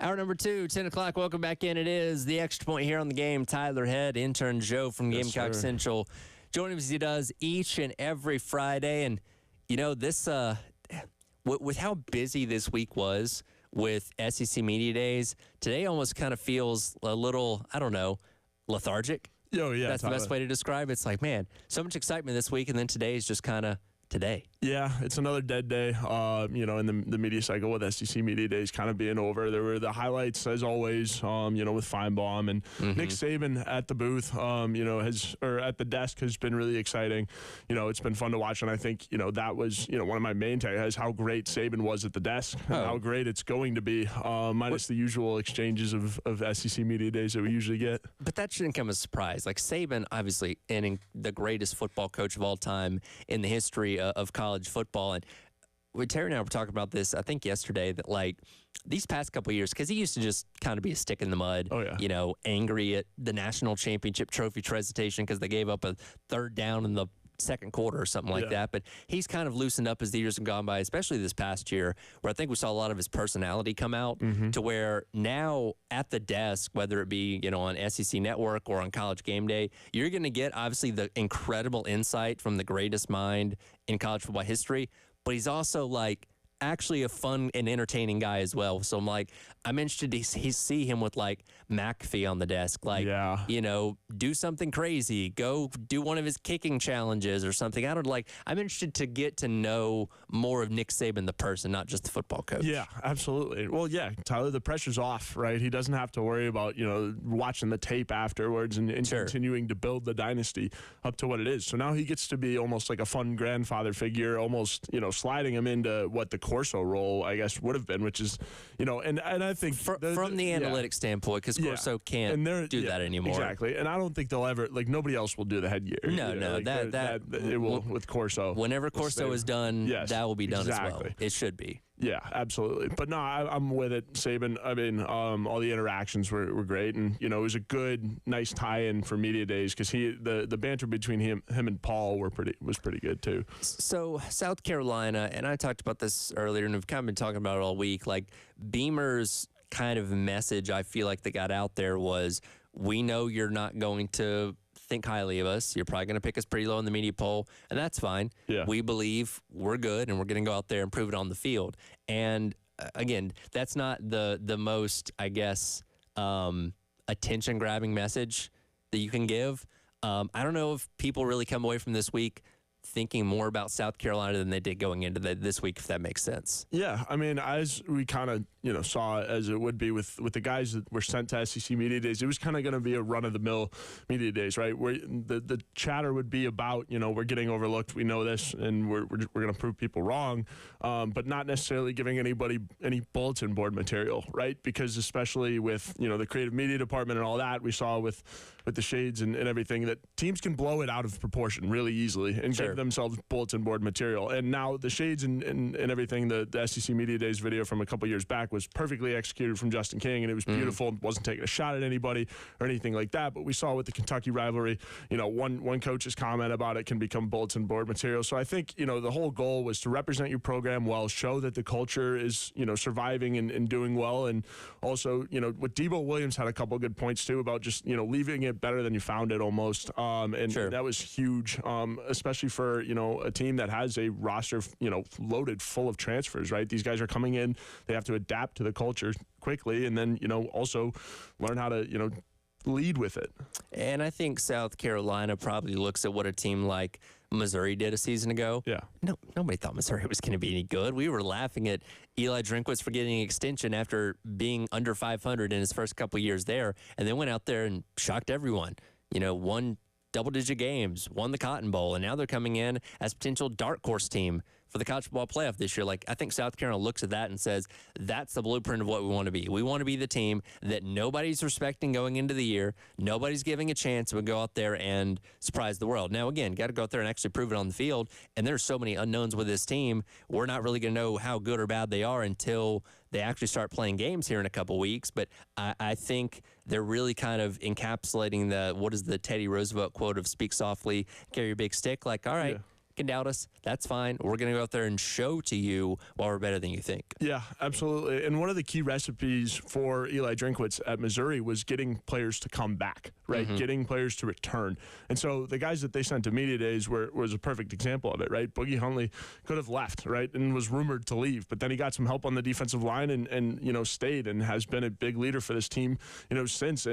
Hour number 2, 10 o'clock. Welcome back in. It is the Extra Point here on the game. Tyler Head, intern Joe from Gamecock Central, joining us as he does each and every Friday. And, you know, this, with how busy this week was with SEC Media Days, today almost kind of feels a little, I don't know, lethargic. Oh, yeah. That's the best way to describe it. It's like, man, so much excitement this week, and then today is just kind of today. Yeah, it's another dead day, in the media cycle with SEC Media Days kind of being over. There were the highlights, as always, with Feinbaum and Nick Saban at the booth, at the desk has been really exciting. It's been fun to watch, and I think, that was, one of my main takeaways, how great Saban was at the desk and how great it's going to be, minus the usual exchanges of SEC Media Days that we usually get. But that shouldn't come as a surprise. Like, Saban, obviously, the greatest football coach of all time in the history of college football. And Terry and I were talking about this, I think yesterday, that like these past couple of years, because he used to just kind of be a stick in the mud, angry at the national championship trophy presentation because they gave up a third down in the second quarter or something like that. But he's kind of loosened up as the years have gone by, especially this past year, where I think we saw a lot of his personality come out to where now at the desk, whether it be, on SEC Network or on College Game Day, you're going to get obviously the incredible insight from the greatest mind in college football history, but he's also like actually a fun and entertaining guy as well. So I'm interested to see him with like McAfee on the desk, do something crazy, go do one of his kicking challenges or something. I'm interested to get to know more of Nick Saban, the person, not just the football coach. Yeah, absolutely. Well, yeah, Tyler, the pressure's off, right? He doesn't have to worry about, watching the tape afterwards and continuing to build the dynasty up to what it is. So now he gets to be almost like a fun grandfather figure, almost, sliding him into what the Corso role, I guess, would have been, which is, and I think from the analytics standpoint, because Corso can't do that anymore. Exactly. And I don't think they'll ever, nobody else will do the headgear. No, that it will with Corso. Whenever Corso is done, that will be done as well. It should be. Yeah, absolutely. But no, I'm with it. Saban, I mean, all the interactions were great. And, it was a good, nice tie-in for Media Days because the banter between him and Paul was pretty good, too. So, South Carolina, and I talked about this earlier, and we've kind of been talking about it all week, like Beamer's kind of message I feel like that got out there was, we know you're not going to think highly of us. You're probably going to pick us pretty low in the media poll, and that's fine. Yeah. We believe we're good, and we're going to go out there and prove it on the field. And again, that's not the most, I guess, attention-grabbing message that you can give. I don't know if people really come away from this week thinking more about South Carolina than they did going into this week, if that makes sense. Yeah, I mean, as we kind of saw as it would be with the guys that were sent to SEC Media Days, it was kind of going to be a run-of-the-mill Media Days, right? Where the chatter would be about, we're getting overlooked, we know this, and we're going to prove people wrong, but not necessarily giving anybody any bulletin board material, right? Because especially with, the creative media department and all that, we saw with the shades and everything, that teams can blow it out of proportion really easily and give themselves bulletin board material. And now the shades and everything, the SEC Media Days video from a couple years back was perfectly executed from Justin King, and it was beautiful. Wasn't taking a shot at anybody or anything like that. But we saw with the Kentucky rivalry, one coach's comment about it can become bulletin board material. So I think, the whole goal was to represent your program well, show that the culture is, surviving and doing well. And also, with Debo Williams had a couple of good points too about just, leaving it better than you found it almost. That was huge, especially for, a team that has a roster, loaded full of transfers, right? These guys are coming in, they have to adapt to the culture quickly, and then, also learn how to, lead with it. And I think South Carolina probably looks at what a team like Missouri did a season ago. Yeah. No, nobody thought Missouri was going to be any good. We were laughing at Eli Drinkwitz for getting an extension after being under 500 in his first couple years there, and then went out there and shocked everyone. Won double-digit games, won the Cotton Bowl, and now they're coming in as potential dark horse team for the college football playoff this year. Like, I think South Carolina looks at that and says, that's the blueprint of what we want to be. We want to be the team that nobody's respecting going into the year. Nobody's giving a chance. We go out there and surprise the world. Now, again, got to go out there and actually prove it on the field. And there's so many unknowns with this team. We're not really going to know how good or bad they are until they actually start playing games here in a couple weeks. But I think they're really kind of encapsulating what is the Teddy Roosevelt quote of speak softly, carry your big stick. Like, all right. Yeah. can doubt us. That's fine. We're going to go out there and show to you why we're better than you think. Yeah, absolutely. And one of the key recipes for Eli Drinkwitz at Missouri was getting players to come back, right? Getting players to return. And so the guys that they sent to media days was a perfect example of it, right? Boogie Huntley could have left, right, and was rumored to leave, but then he got some help on the defensive line and stayed and has been a big leader for this team, since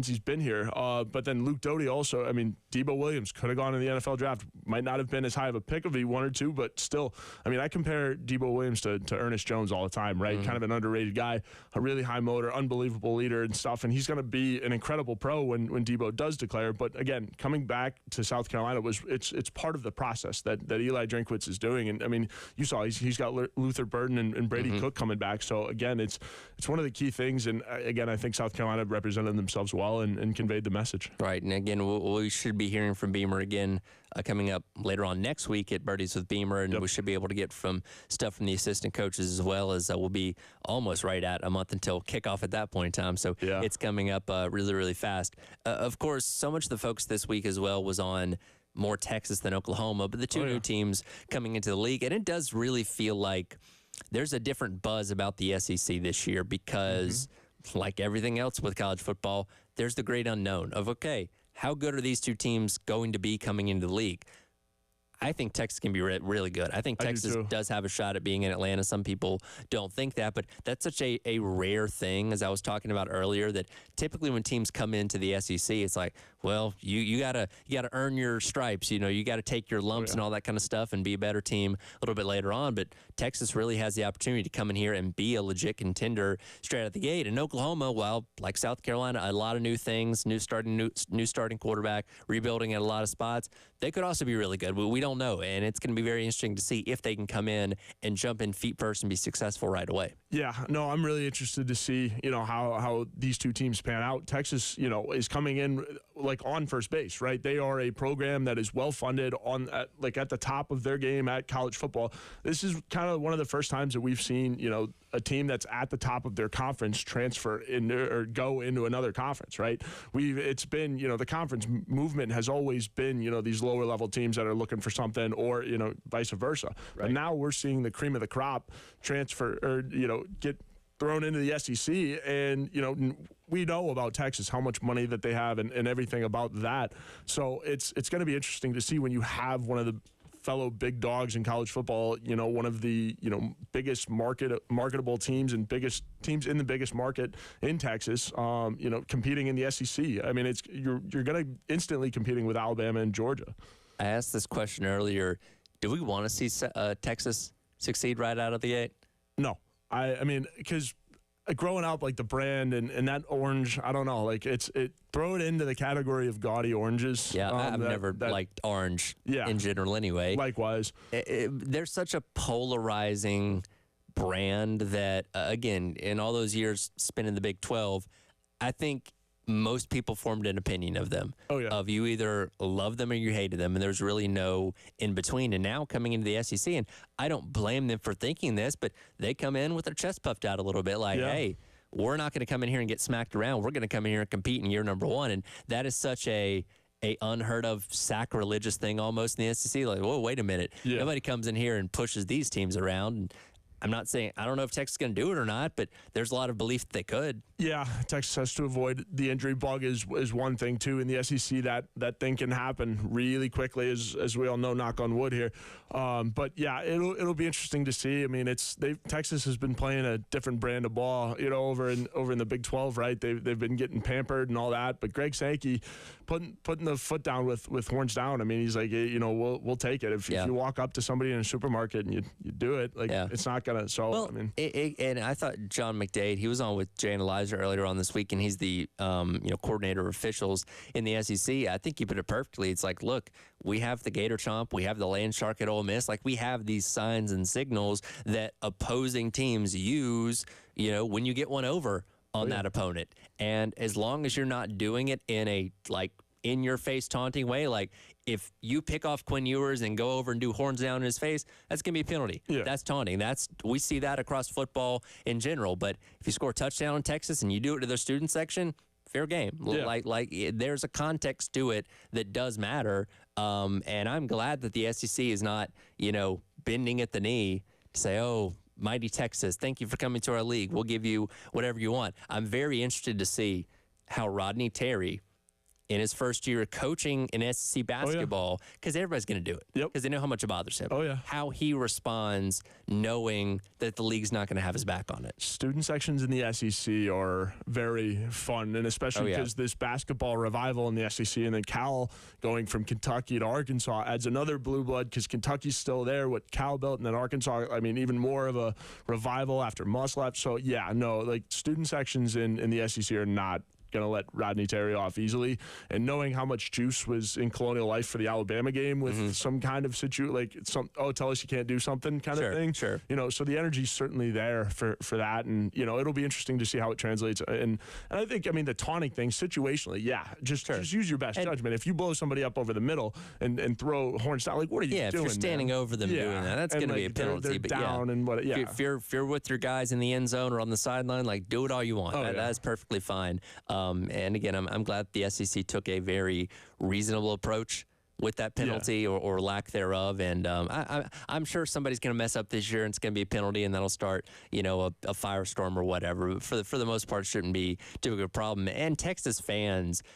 he's been here. But then Luke Doty also, Debo Williams could have gone in the NFL draft. Might not have been as high of a pick if he wanted to, but still, I compare Debo Williams to Ernest Jones all the time, right? Kind of an underrated guy, a really high motor, unbelievable leader and stuff, and he's going to be an incredible pro when Debo does declare. But again, coming back to South Carolina it's part of the process that Eli Drinkwitz is doing. And you saw he's got Luther Burden and Brady Cook coming back. So again, it's one of the key things. And again, I think South Carolina represented themselves well and conveyed the message. Right. And again, we should be hearing from Beamer again coming up later on next week at Birdies with Beamer, and we should be able to get from stuff from the assistant coaches as well, as we'll be almost right at a month until kickoff at that point in time. So it's coming up really, really fast. Of course, so much of the focus this week as well was on more Texas than Oklahoma, but the two new teams coming into the league, and it does really feel like there's a different buzz about the SEC this year because, like everything else with college football, there's the great unknown of, okay, how good are these two teams going to be coming into the league? I think Texas can be really good. I think Texas does have a shot at being in Atlanta. Some people don't think that, but that's such a rare thing, as I was talking about earlier, that typically when teams come into the SEC, it's like, well, you gotta earn your stripes. You got to take your lumps and all that kind of stuff and be a better team a little bit later on. But Texas really has the opportunity to come in here and be a legit contender straight out the gate. And Oklahoma, well, like South Carolina, a lot of new things, new starting quarterback, rebuilding at a lot of spots. They could also be really good. We don't know, and it's going to be very interesting to see if they can come in and jump in feet first and be successful right away. Yeah, no, I'm really interested to see, how these two teams pan out. Texas, is coming in like on first base, right? They are a program that is well funded at the top of their game at college football. This is kind of one of the first times that we've seen, a team that's at the top of their conference transfer or go into another conference, right? It's been, the conference movement has always been, these lower level teams that are looking for something, or, vice versa. Right. But now we're seeing the cream of the crop transfer or, get thrown into the SEC. And, we know about Texas, how much money that they have and everything about that. So it's going to be interesting to see when you have one of the fellow big dogs in college football, one of the, biggest marketable teams and biggest teams in the biggest market in Texas, competing in the SEC. You're going to instantly competing with Alabama and Georgia. I asked this question earlier. Do we want to see Texas succeed right out of the gate? No. Because growing up, like the brand and that orange, I don't know, throw it into the category of gaudy oranges. Yeah, I've never liked orange in general anyway. Likewise. There's such a polarizing brand that, again, in all those years spent in the Big 12, I think most people formed an opinion of them. Oh, yeah. Of you either love them or you hated them, and there's really no in between. And now coming into the SEC, and I don't blame them for thinking this, but they come in with their chest puffed out a little bit like, hey, we're not going to come in here and get smacked around. We're going to come in here and compete in year number one. And that is such a unheard of sacrilegious thing almost in the SEC. Like, whoa, wait a minute. Yeah. Nobody comes in here and pushes these teams around. And I'm not saying, I don't know if Texas is going to do it or not, but there's a lot of belief that they could. Yeah, Texas has to avoid the injury bug is one thing, too. In the SEC, that thing can happen really quickly, as we all know, knock on wood here. But, yeah, it'll be interesting to see. Texas has been playing a different brand of ball, over in the Big 12, right? They've been getting pampered and all that. But Greg Sankey putting the foot down with horns down. He's like, we'll take it. If you walk up to somebody in a supermarket and you do it, it's not going to. So, well, and I thought John McDade, he was on with Jay and Elijah earlier on this week, and he's the coordinator of officials in the SEC. I think he put it perfectly. It's like, look, we have the Gator Chomp, we have the Land Shark at Ole Miss. Like, we have these signs and signals that opposing teams use, when you get one over on that opponent. And as long as you're not doing it in a in your face taunting way, like if you pick off Quinn Ewers and go over and do horns down in his face, that's going to be a penalty. Yeah. That's taunting. We see that across football in general. But if you score a touchdown in Texas and you do it to their student section, fair game. Yeah. Like there's a context to it that does matter. And I'm glad that the SEC is not, bending at the knee to say, oh, mighty Texas, thank you for coming to our league. We'll give you whatever you want. I'm very interested to see how Rodney Terry, in his first year coaching in SEC basketball, because everybody's going to do it, because they know how much it bothers him. How he responds knowing that the league's not going to have his back on it. Student sections in the SEC are very fun, and especially because this basketball revival in the SEC, and then Cal going from Kentucky to Arkansas adds another blue blood because Kentucky's still there, what Cal built, and then Arkansas, I mean, even more of a revival after Muss left. So, student sections in the SEC are not going to let Rodney Terry off easily. And knowing how much juice was in Colonial Life for the Alabama game with some kind of tell us you can't do something kind of thing. Sure. So the energy's certainly there for that. And, it'll be interesting to see how it translates. And I think, the taunting thing situationally, just use your best judgment. If you blow somebody up over the middle and throw horns down, what are you doing? If you're standing over them doing that, that's going to be a penalty. They're down and what, If you're with your guys in the end zone or on the sideline, do it all you want. That's perfectly fine. And again, I'm glad the SEC took a very reasonable approach with that penalty or lack thereof. And I'm sure somebody's going to mess up this year and it's going to be a penalty and that'll start, a firestorm or whatever. But for the most part, it shouldn't be too big a problem. And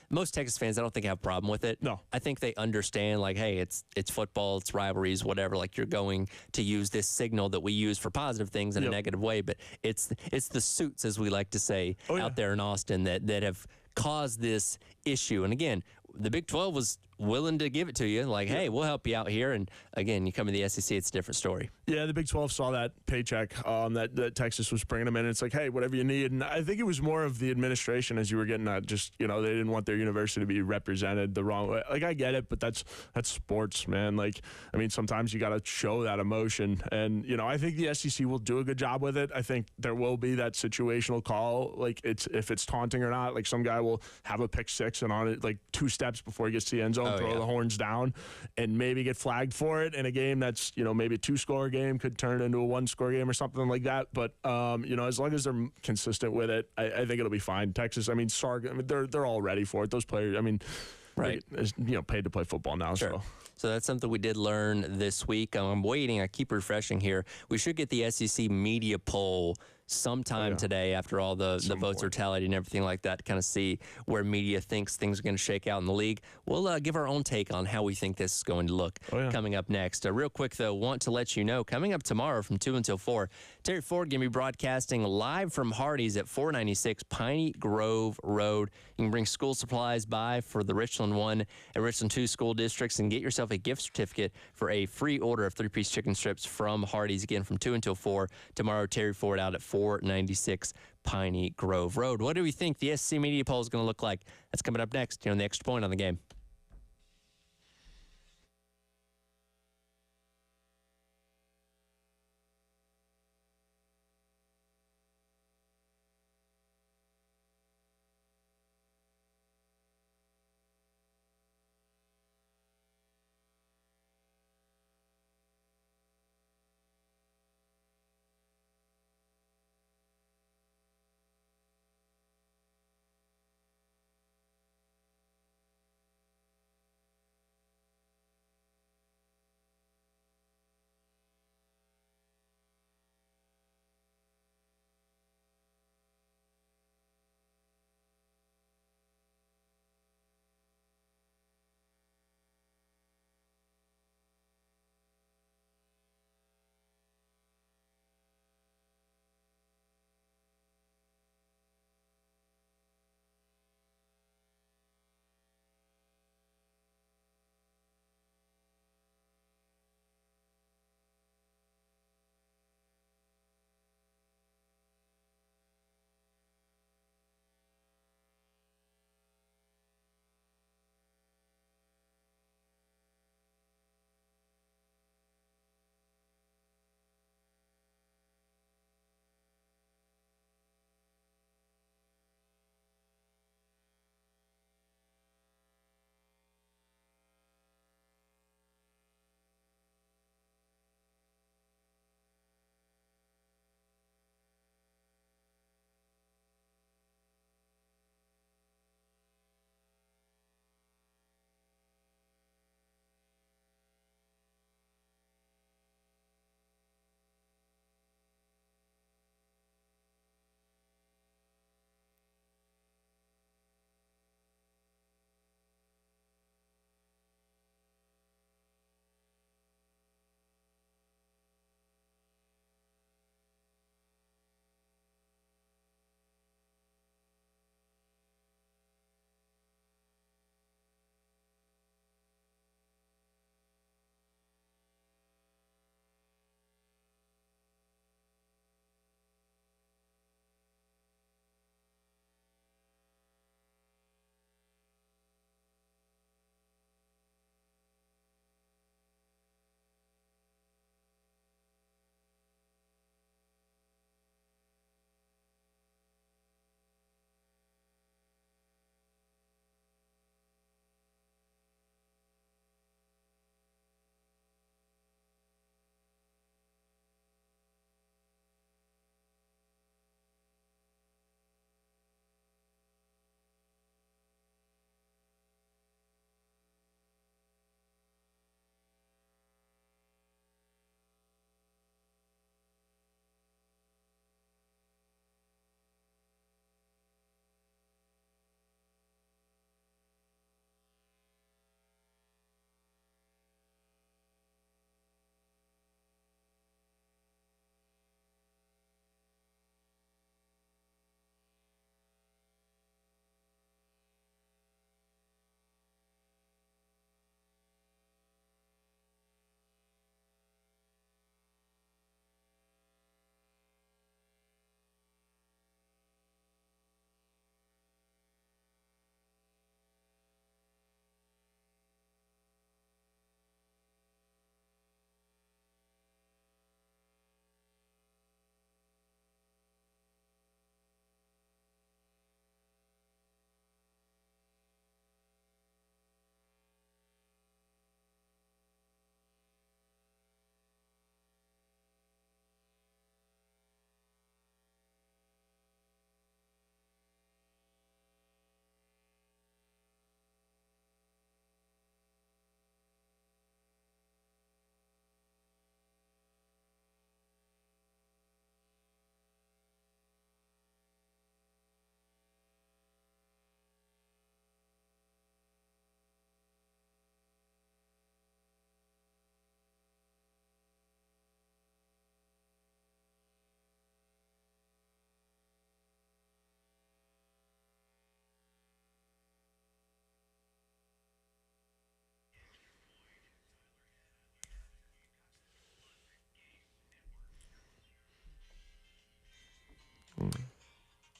most Texas fans, I don't think have a problem with it. No. I think they understand, hey, it's football, it's rivalries, whatever. You're going to use this signal that we use for positive things in a negative way. But it's the suits, as we like to say, out there in Austin that have caused this issue. And again, the Big 12 was willing to give it to you, hey, we'll help you out here. And again, you come to the SEC, it's a different story. Yeah, the Big 12 saw that paycheck that Texas was bringing them in. It's hey, whatever you need. And I think it was more of the administration as you were getting at, just, they didn't want their university to be represented the wrong way. I get it, but that's sports, man. Sometimes you got to show that emotion. And, I think the SEC will do a good job with it. I think there will be that situational call, if it's taunting or not. Some guy will have a pick six and on it, 2 steps before he gets to the end zone, throw the horns down, and maybe get flagged for it in a game that's, maybe a 2-score game could turn into a 1-score game or something like that. But, as long as they're consistent with it, I think it'll be fine. Texas, Sarg, they're all ready for it. Those players, right. Paid to play football now. Sure. So that's something we did learn this week. I'm waiting. I keep refreshing here. We should get the SEC media poll sometime today after all the votes are tallied and everything like that to kind of see where media thinks things are going to shake out in the league. We'll give our own take on how we think this is going to look coming up next. Real quick, though, want to let you know, coming up tomorrow from 2 until 4, Terry Ford going to be broadcasting live from Hardee's at 496 Piney Grove Road. You can bring school supplies by for the Richland 1 and Richland 2 school districts and get yourself a gift certificate for a free order of 3-piece chicken strips from Hardee's, again, from 2 until 4. Tomorrow, Terry Ford out at 496 Piney Grove Road. What do we think the SEC media poll is going to look like? That's coming up next here on the Extra Point on the Game.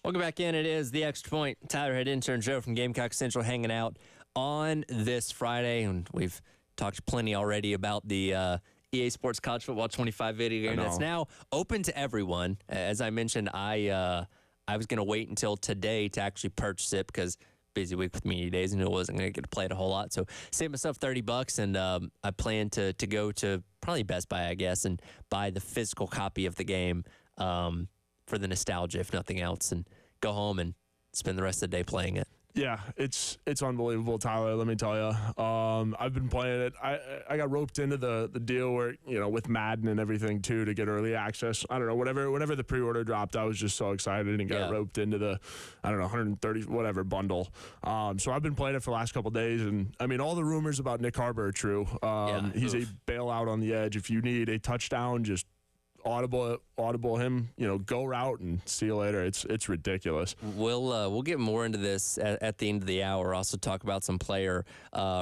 Welcome back in. It is The Extra Point. Tyler, head intern Joe from Gamecock Central hanging out on this Friday. And we've talked plenty already about the EA Sports College Football 25 video game that's now open to everyone. As I mentioned, I was going to wait until today to actually purchase it because busy week with media days and I wasn't going to get to play it a whole lot. So saved myself $30 and I plan to go to probably Best Buy, I guess, and buy the physical copy of the game for the nostalgia, if nothing else, and go home and spend the rest of the day playing it. Yeah, it's unbelievable, Tyler. Let me tell you. I've been playing it. I got roped into the deal where, with Madden and everything too, to get early access. I don't know, whenever the pre-order dropped, I was just so excited and got roped into the 130 whatever bundle. So I've been playing it for the last couple of days, and I mean all the rumors about Nick Harbor are true. He's a bailout on the edge. If you need a touchdown, just audible him, go route and see you later. It's ridiculous. We'll get more into this at the end of the hour. Also talk about some player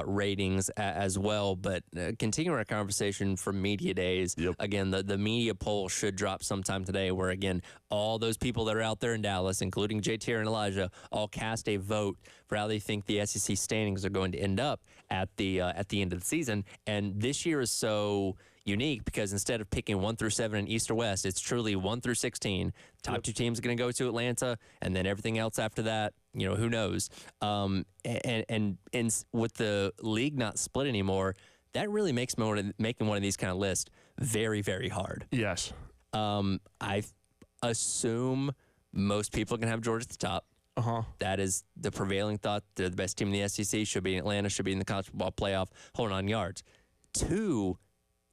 ratings as well. But continuing our conversation from media days. Yep. Again, the media poll should drop sometime today. Where again, all those people that are out there in Dallas, including JT and Elijah, all cast a vote for how they think the SEC standings are going to end up at the end of the season. And this year is so unique because instead of picking 1 through 7 in East or West, it's truly 1 through 16. Top two teams are going to go to Atlanta, and then everything else after that, who knows? And with the league not split anymore, that really makes making one of these kind of lists very, very hard. Yes. I assume most people can have Georgia at the top. That is the prevailing thought. They're the best team in the SEC, should be in Atlanta, should be in the college football playoff, holding on yards. 2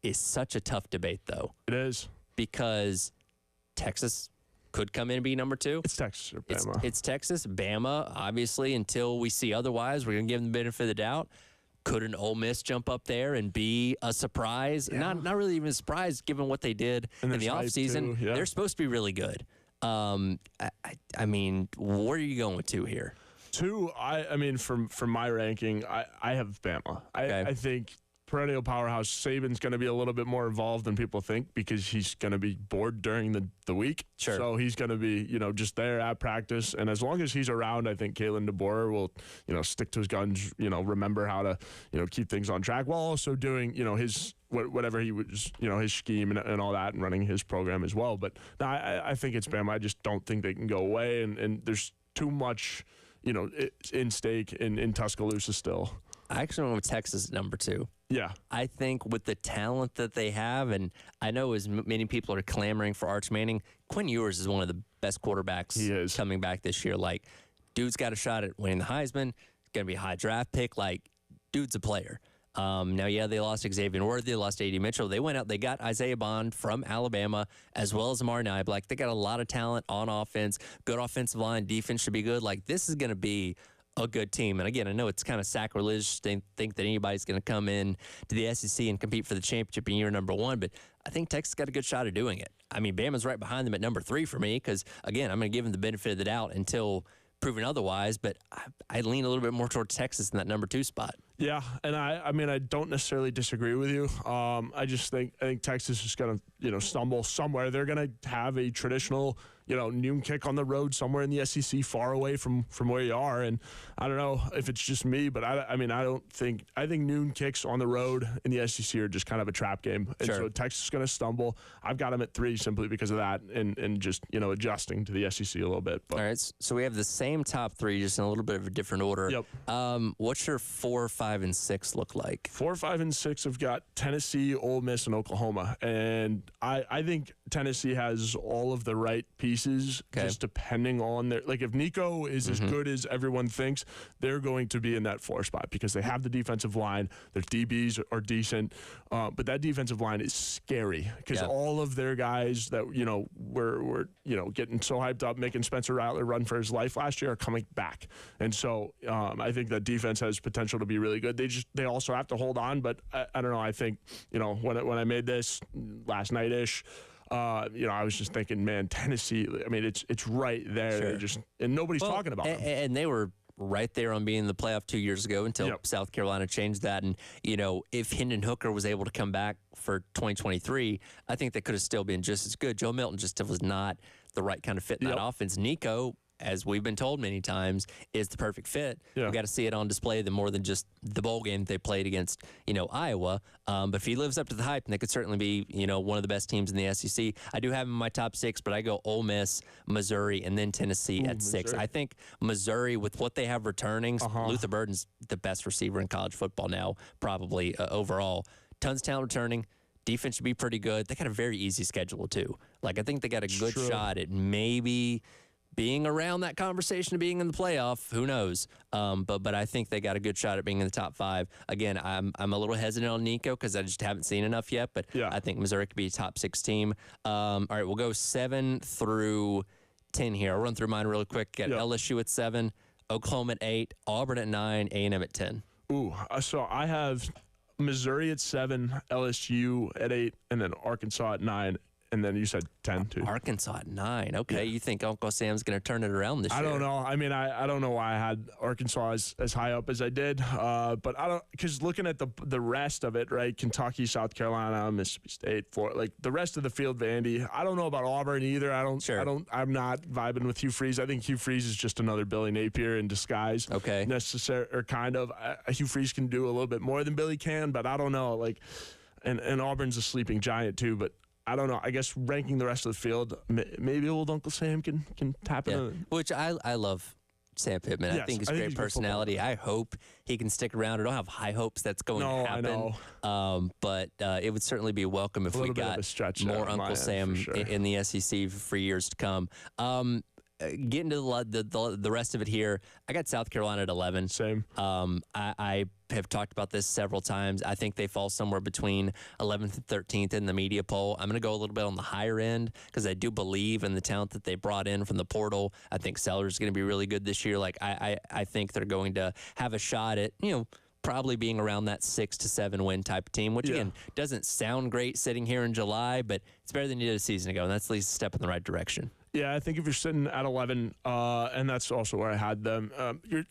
is such a tough debate, though. It is. Because Texas could come in and be number 2. It's Texas or Bama. It's Texas, Bama, obviously, until we see otherwise. We're going to give them the benefit of the doubt. Could an Ole Miss jump up there and be a surprise? Yeah. Not really even a surprise, given what they did in the offseason. Yeah. They're supposed to be really good. I mean, where are you going with 2 here? 2, I mean, from my ranking, I have Bama. Okay. I think perennial powerhouse Saban's going to be a little bit more involved than people think because he's going to be bored during the week. Sure. So he's going to be, just there at practice. And as long as he's around, I think Kalen DeBoer will, stick to his guns, remember how to, keep things on track while also doing, his whatever he was, his scheme and all that and running his program as well. But no, I think it's Bama. I just don't think they can go away. And there's too much, in stake in Tuscaloosa still. I actually went with Texas at number 2. Yeah. I think with the talent that they have, and I know as many people are clamoring for Arch Manning, Quinn Ewers is one of the best quarterbacks coming back this year. Like, dude's got a shot at winning the Heisman. Going to be a high draft pick. Like, dude's a player. Now, they lost Xavier Worthy, they lost A.D. Mitchell. They went out, they got Isaiah Bond from Alabama, as well as Amari Niblack. They got a lot of talent on offense, good offensive line, defense should be good. Like, this is going to be a good team. And again, I know it's kind of sacrilege to think that anybody's going to come in to the SEC and compete for the championship in year number 1, but I think Texas got a good shot of doing it. I mean, Bama's right behind them at number 3 for me because, again, I'm going to give them the benefit of the doubt until proven otherwise, but I lean a little bit more toward Texas in that number 2 spot. Yeah, and I mean, I don't necessarily disagree with you. I think Texas is going to, stumble somewhere. They're going to have a traditional, noon kick on the road somewhere in the SEC, far away from where you are. And I don't know if it's just me, but I think noon kicks on the road in the SEC are just kind of a trap game. And so Texas is going to stumble. I've got them at 3 simply because of that and just, adjusting to the SEC a little bit. But. All right, so we have the same top 3, just in a little bit of a different order. Yep. What's your 4, 5, and 6 look like? 4, 5, and 6 have got Tennessee, Ole Miss, and Oklahoma. And I think Tennessee has all of the right pieces, just depending on their – like if Nico is as good as everyone thinks, they're going to be in that 4 spot because they have the defensive line. Their DBs are decent. But that defensive line is scary because all of their guys that, were getting so hyped up, making Spencer Rattler run for his life last year are coming back. And so I think that defense has potential to be really good. They also have to hold on, but I don't know. I think, when I made this last night-ish, I was just thinking, man, Tennessee, I mean, it's right there. Sure. And nobody's talking about them. And they were right there on being in the playoff 2 years ago until South Carolina changed that. And, if Hendon Hooker was able to come back for 2023, I think they could have still been just as good. Joe Milton just was not the right kind of fit in that offense. Nico, as we've been told many times, is the perfect fit. Yeah. We got to see it on display more than just the bowl game they played against, Iowa. But if he lives up to the hype, then they could certainly be, one of the best teams in the SEC. I do have him in my top 6, but I go Ole Miss, Missouri, and then Tennessee at 6. I think Missouri, with what they have returning, Luther Burden's the best receiver in college football now, probably overall. Tons of talent returning. Defense should be pretty good. They got a very easy schedule, too. Like, I think they got a good shot at maybe being around that conversation of being in the playoff. Who knows? But I think they got a good shot at being in the top 5. Again, I'm a little hesitant on Nico because I just haven't seen enough yet, but I think Missouri could be a top 6 team. All right, we'll go 7 through 10 here. I'll run through mine really quick. Got LSU at 7, Oklahoma at 8, Auburn at 9, A&M at 10. Ooh, so I have Missouri at 7, LSU at 8, and then Arkansas at 9. And then you said 10, too. Arkansas at 9. Okay, you think Uncle Sam's going to turn it around this year? I don't know. I mean, I don't know why I had Arkansas as high up as I did. But I don't, because looking at the rest of it, right? Kentucky, South Carolina, Mississippi State, Florida, like the rest of the field, Vandy. I don't know about Auburn either. I'm not vibing with Hugh Freeze. I think Hugh Freeze is just another Billy Napier in disguise. Okay. Necessary, or kind of. Hugh Freeze can do a little bit more than Billy can, but I don't know. Like, and Auburn's a sleeping giant too, but I don't know. I guess ranking the rest of the field, maybe old Uncle Sam can tap into. Which I love Sam Pittman. Yes, I think he's great personality. I hope he can stick around. I don't have high hopes that's going to happen. I know. But it would certainly be welcome if we got more Uncle Sam in the SEC for years to come. Getting to the rest of it here, I got South Carolina at 11. Same. I have talked about this several times. I think they fall somewhere between 11th and 13th in the media poll. I'm going to go a little bit on the higher end because I do believe in the talent that they brought in from the portal. I think Sellers going to be really good this year. Like I think they're going to have a shot at, probably being around that 6 to 7 win type of team, which again doesn't sound great sitting here in July, but it's better than you did a season ago, and that's at least a step in the right direction. Yeah, I think if you're sitting at 11, and that's also where I had them,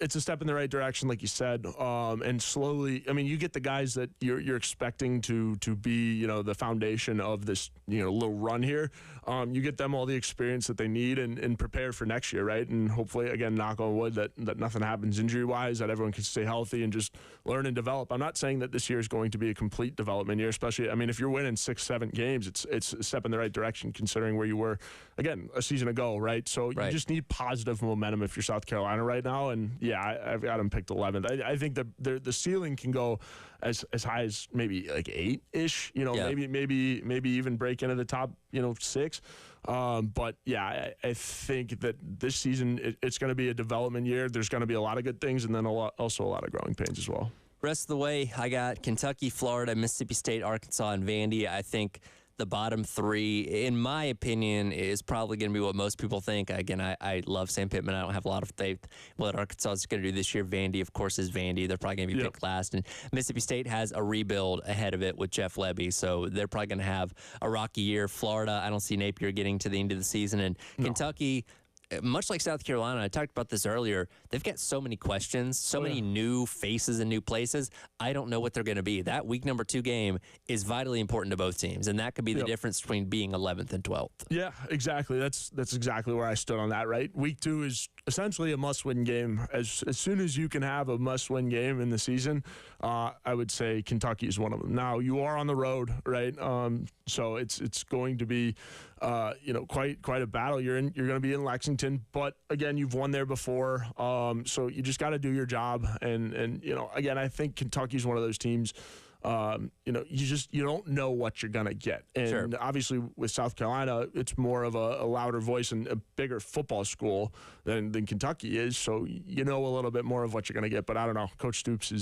it's a step in the right direction, like you said, and slowly, I mean, you get the guys that you're expecting to be, the foundation of this, little run here. You get them all the experience that they need and prepare for next year, right? And hopefully, again, knock on wood, that nothing happens injury-wise, that everyone can stay healthy and just learn and develop. I'm not saying that this year is going to be a complete development year, especially, I mean, if you're winning 6-7 games, it's a step in the right direction considering where you were, again, a season ago, right? So you just need positive momentum if you're South Carolina right now. And I've got them picked 11th. I think the ceiling can go as high as maybe like 8-ish. Maybe even break into the top 6. But I think that this season it's going to be a development year. There's going to be a lot of good things, and then also a lot of growing pains as well. Rest of the way, I got Kentucky, Florida, Mississippi State, Arkansas, and Vandy. I think the bottom 3, in my opinion, is probably going to be what most people think. Again, I love Sam Pittman. I don't have a lot of faith in what Arkansas is going to do this year. Vandy, of course, is Vandy. They're probably going to be picked last. And Mississippi State has a rebuild ahead of it with Jeff Lebby, so they're probably going to have a rocky year. Florida, I don't see Napier getting to the end of the season. And Kentucky, much like South Carolina, I talked about this earlier, they've got so many questions, so many new faces and new places. I don't know what they're going to be. That week number 2 game is vitally important to both teams, and that could be the difference between being 11th and 12th. Yeah, exactly. That's exactly where I stood on that, right? Week 2 is essentially a must-win game. As soon as you can have a must-win game in the season, I would say Kentucky is one of them. Now, you are on the road, right? So it's going to be quite a battle. You're going to be in Lexington, but again, you've won there before. So you just got to do your job. And again, I think Kentucky's one of those teams. You don't know what you're going to get. And obviously with South Carolina, it's more of a louder voice and a bigger football school than Kentucky is. So you know a little bit more of what you're going to get. But I don't know. Coach Stoops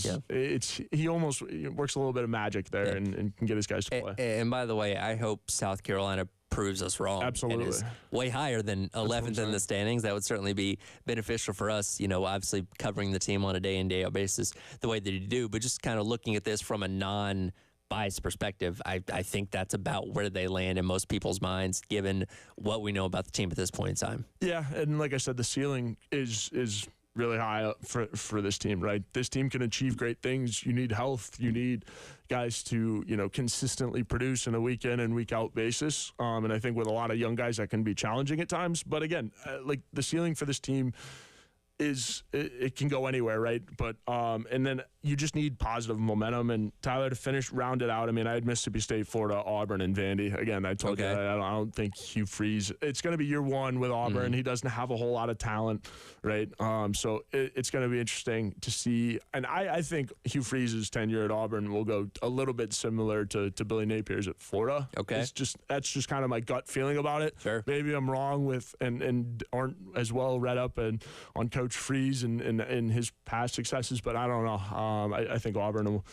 he almost works a little bit of magic there and can get his guys to play. And by the way, I hope South Carolina proves us wrong. Absolutely. And is way higher than 11th in the standings. That would certainly be beneficial for us, obviously covering the team on a day in, day out basis the way that you do. But just kind of looking at this from a non-biased perspective, I think that's about where they land in most people's minds, given what we know about the team at this point in time. Yeah, and like I said, the ceiling is really high up for this team, right? This team can achieve great things. You need health. You need guys to, consistently produce on a week in and week out basis. And I think with a lot of young guys that can be challenging at times. But again, like the ceiling for this team is it can go anywhere, right? But and then you just need positive momentum. And Tyler, to round it out, I mean, I had Mississippi State, Florida, Auburn, and Vandy. Again, I told you I don't think Hugh Freeze. It's going to be year one with Auburn. He doesn't have a whole lot of talent, right? So it's going to be interesting to see. And I think Hugh Freeze's tenure at Auburn will go a little bit similar to Billy Napier's at Florida. Okay, that's just kind of my gut feeling about it. Sure. Maybe I'm wrong with and aren't as well read up on Coach Freeze and his past successes, but I don't know. I think Auburn will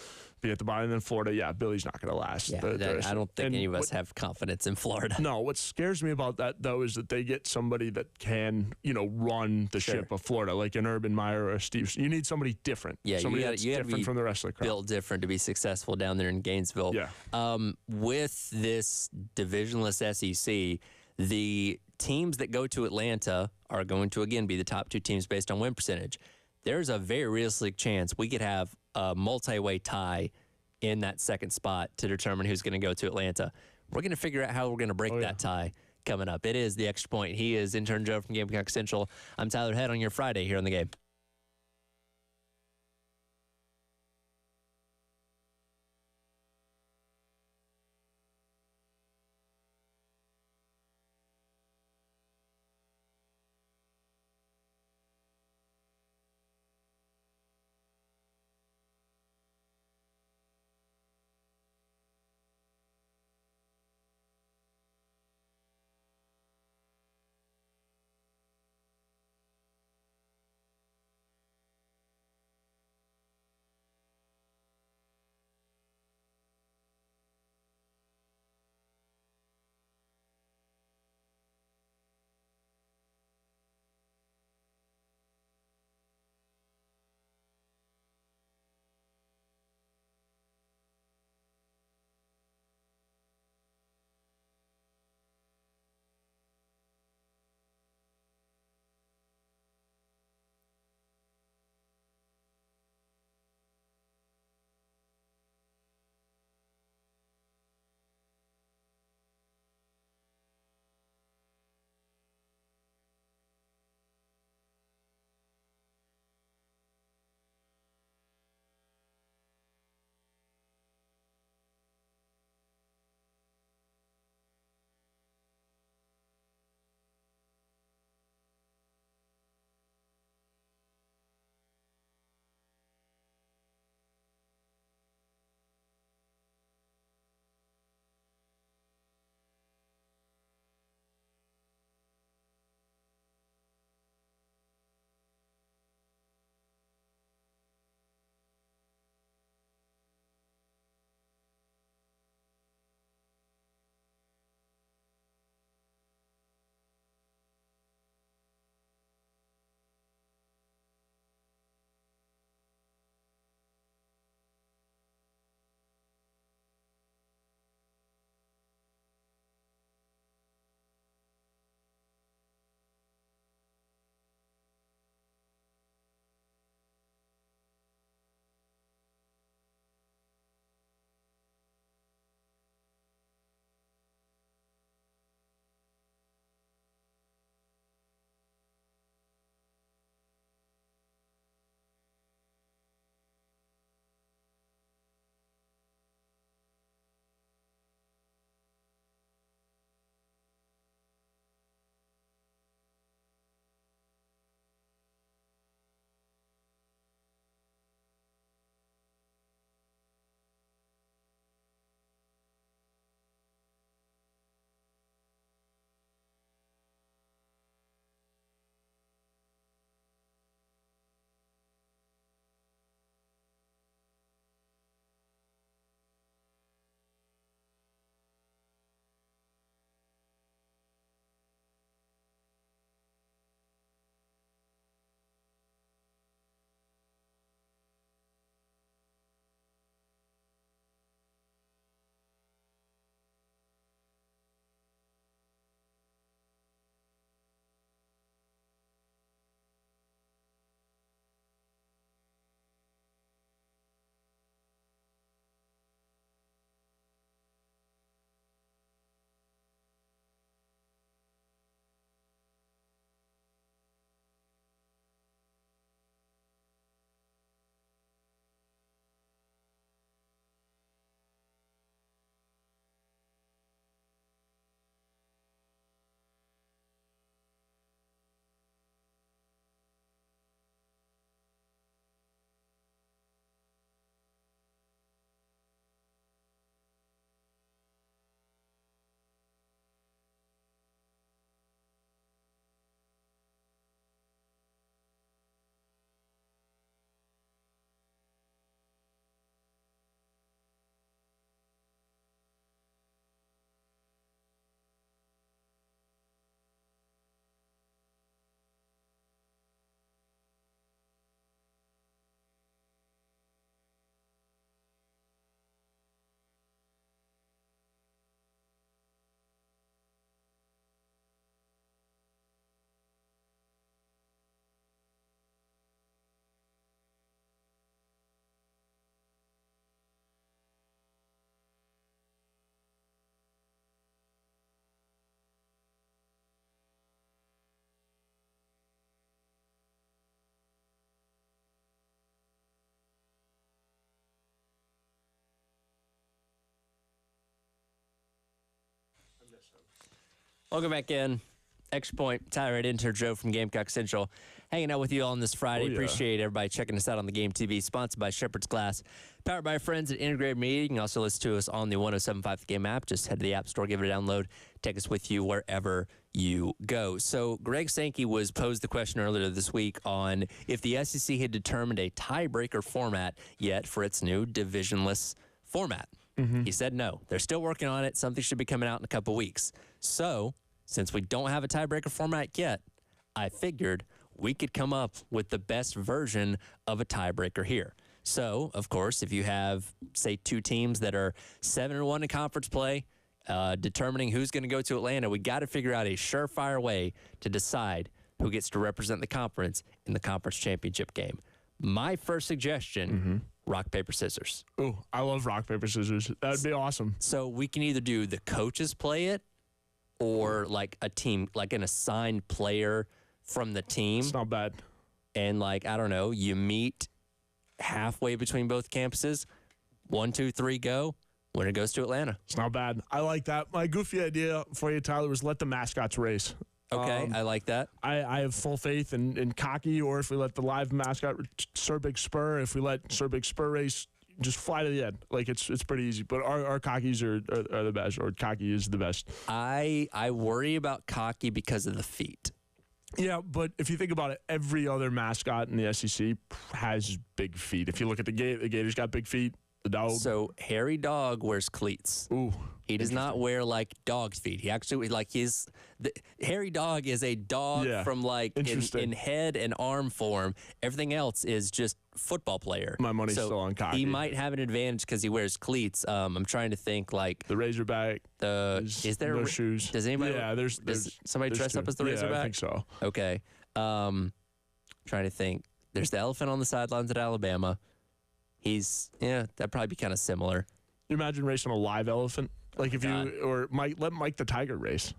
be at the bottom, and then Florida, Billy's not going to last. Yeah, I don't think any of us have confidence in Florida. No, what scares me about that, though, is that they get somebody that can, run the ship of Florida, like an Urban Meyer or a Steve. You need somebody different. Yeah, somebody that's different from the rest of the crowd. Built different to be successful down there in Gainesville. Yeah. With this divisionless SEC, the teams that go to Atlanta are going to, again, be the top two teams based on win percentage. There's a very realistic chance we could have a multi-way tie in that second spot to determine who's going to go to Atlanta. We're going to figure out how we're going to break that tie coming up. It is the Extra Point. He is intern Joe from Gamecock Central. I'm Tyler Head on your Friday here on The Game. Welcome back in. Extra Point, Tyler Editor Joe from Gamecock Central, hanging out with you all on this Friday. Appreciate everybody checking us out on the Game TV, sponsored by Shepherd's Glass, powered by our friends at Integrated Media. You can also listen to us on the 107.5 The Game app. Just head to the App Store, give it a download, take us with you wherever you go. So Greg Sankey was posed the question earlier this week on if the SEC had determined a tiebreaker format yet for its new divisionless format. He said no. They're still working on it. Something should be coming out in a couple weeks. So since we don't have a tiebreaker format yet, I figured we could come up with the best version of a tiebreaker here. So, of course, if you have, say, two teams that are 7-1 in conference play, determining who's going to go to Atlanta, we got to figure out a surefire way to decide who gets to represent the conference in the conference championship game. My first suggestion, rock, paper, scissors. Oh, I love rock, paper, scissors. That would be awesome. So we can either do the coaches play it, or like a team, like an assigned player from the team. It's not bad. And like, I don't know, you meet halfway between both campuses. 1, 2, 3, go. Winner goes to Atlanta. It's not bad. I like that. My goofy idea for you, Tyler, was let the mascots race. Okay, I like that. I have full faith in Cocky, or if we let the live mascot, Sir Big Spur, if we let Sir Big Spur race, just fly to the end. Like, it's pretty easy. But our Cockies are the best, or Cocky is the best. I worry about Cocky because of the feet. Yeah, but if you think about it, every other mascot in the SEC has big feet. If you look at the Gators got big feet. The dog. So Harry Dog wears cleats. Ooh. He does not wear like dog's feet. He actually Harry Dog is a dog from like in head and arm form. Everything else is just football player. My money's still on Cocky. He might have an advantage because he wears cleats. I'm trying to think like the Razorback. Is there no shoes? Does anybody? Yeah, does somebody dress up as the Razorback? I think so. Okay. Trying to think. There's the elephant on the sidelines at Alabama. That'd probably be kind of similar. You imagine racing a live elephant? Like let Mike the Tiger race.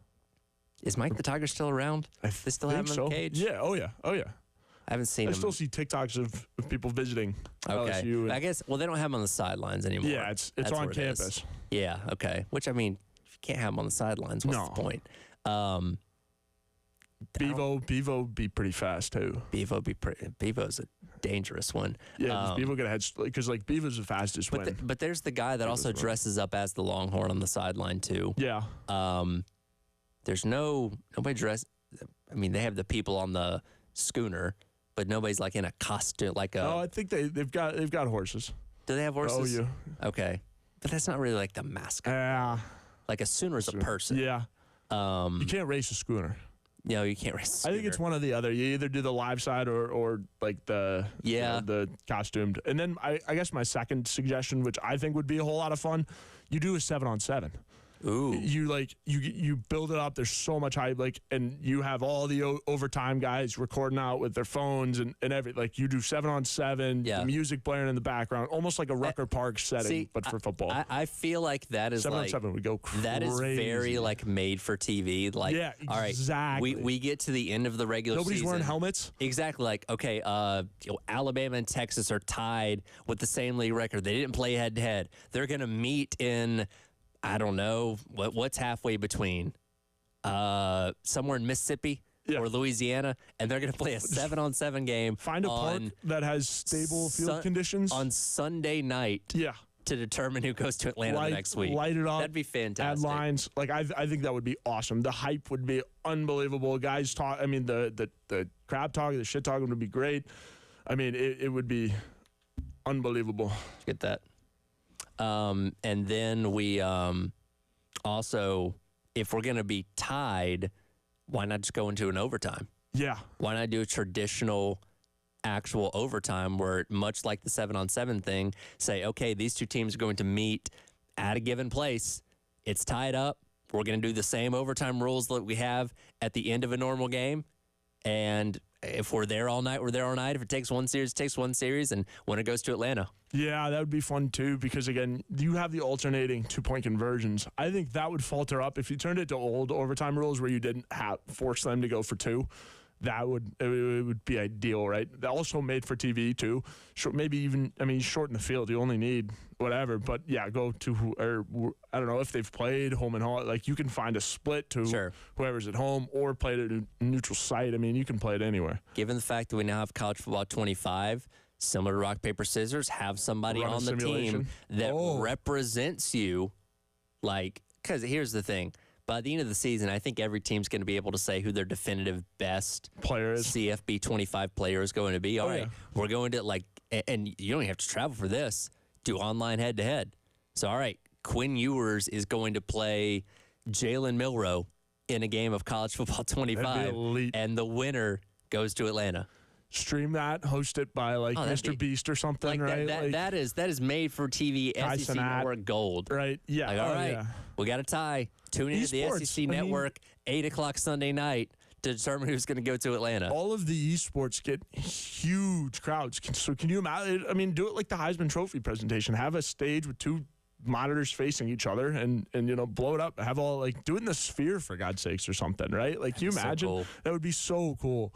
Is Mike the Tiger still around? They still have him in the cage? Yeah, oh yeah. I haven't seen him. I still see TikToks of people visiting okay. LSU. I guess, they don't have him on the sidelines anymore. Yeah, it's on campus. Yeah, okay. Which, I mean, if you can't have him on the sidelines, what's the point? Bevo be pretty fast too. Bevo's a dangerous one. Yeah, Bevo got head because like Bevo's the fastest win. But there's the guy that also dresses up as the Longhorn on the sideline too. Yeah. There's nobody dressed. I mean, they have the people on the schooner, but nobody's like in a costume like a. Oh, I think they've got horses. Do they have horses? Oh, yeah. Okay, but that's not really like the mascot. Yeah. Like a schooner is a person. Yeah. You can't race a schooner. No, you can't race. I think it's one or the other. You either do the live side or like the the costumed. And then I guess my second suggestion, which I think would be a whole lot of fun, you do a 7-on-7. Ooh. You build it up. There's so much hype, and you have all the overtime guys recording out with their phones and everything. Like you do 7-on-7, the music blaring in the background, almost like a Rucker Park setting, but for football. I feel like that is 7-on-7 would go crazy. That is very like made for TV. Like, yeah, exactly. All right, we get to the end of the regular season. Nobody's wearing helmets. Exactly. Like, okay, Alabama and Texas are tied with the same league record. They didn't play head to head. They're gonna meet in. I don't know what's halfway between somewhere in Mississippi or Louisiana, and they're going to play a 7-on-7 game. Find a park that has stable field conditions on Sunday night. Yeah. To determine who goes to Atlanta the next week. Light it up. That'd be fantastic. Add lines. Like I think that would be awesome. The hype would be unbelievable. Guys talk. I mean, the crap talk, the shit talking would be great. I mean, it would be unbelievable. Get that. And then we also, if we're going to be tied, why not just go into an overtime? Yeah. Why not do a traditional actual overtime where, much like the 7-on-7 thing, say, okay, these two teams are going to meet at a given place. It's tied up. We're going to do the same overtime rules that we have at the end of a normal game. And if we're there all night, we're there all night. If it takes one series, it takes one series, and when it goes to Atlanta. Yeah, that would be fun, too, because, again, you have the alternating two-point conversions. I think that would falter up. If you turned it to old overtime rules where you didn't force them to go for two, that it would be ideal, right? Also made for TV too. Maybe even, I mean, shorten the field. You only need whatever, but yeah, go to I don't know if they've played home and home. Like you can find a split to whoever's at home or play it at a neutral site. I mean, you can play it anywhere. Given the fact that we now have college football 25, similar to rock paper scissors, have somebody on the team that represents you, like, because here's the thing. By the end of the season, I think every team's going to be able to say who their definitive best player is. CFB 25 player is going to be. All right, we're going to, like, and you don't even have to travel for this, do online head-to-head. So, all right, Quinn Ewers is going to play Jalen Milroe in a game of college football 25, and the winner goes to Atlanta. Stream that, host it by like Mr. Beast or something, like right? That is made for TV SEC Network Gold. Right, yeah. Like, all right, we got a tie. Tune into the SEC Network, 8 o'clock Sunday night to determine who's going to go to Atlanta. All of the esports get huge crowds. So can you imagine? I mean, do it like the Heisman Trophy presentation. Have a stage with 2 monitors facing each other and you know, blow it up. Have all, like, do it in the Sphere, for God's sakes, or something, right? Like, can you imagine? So cool. That would be so cool.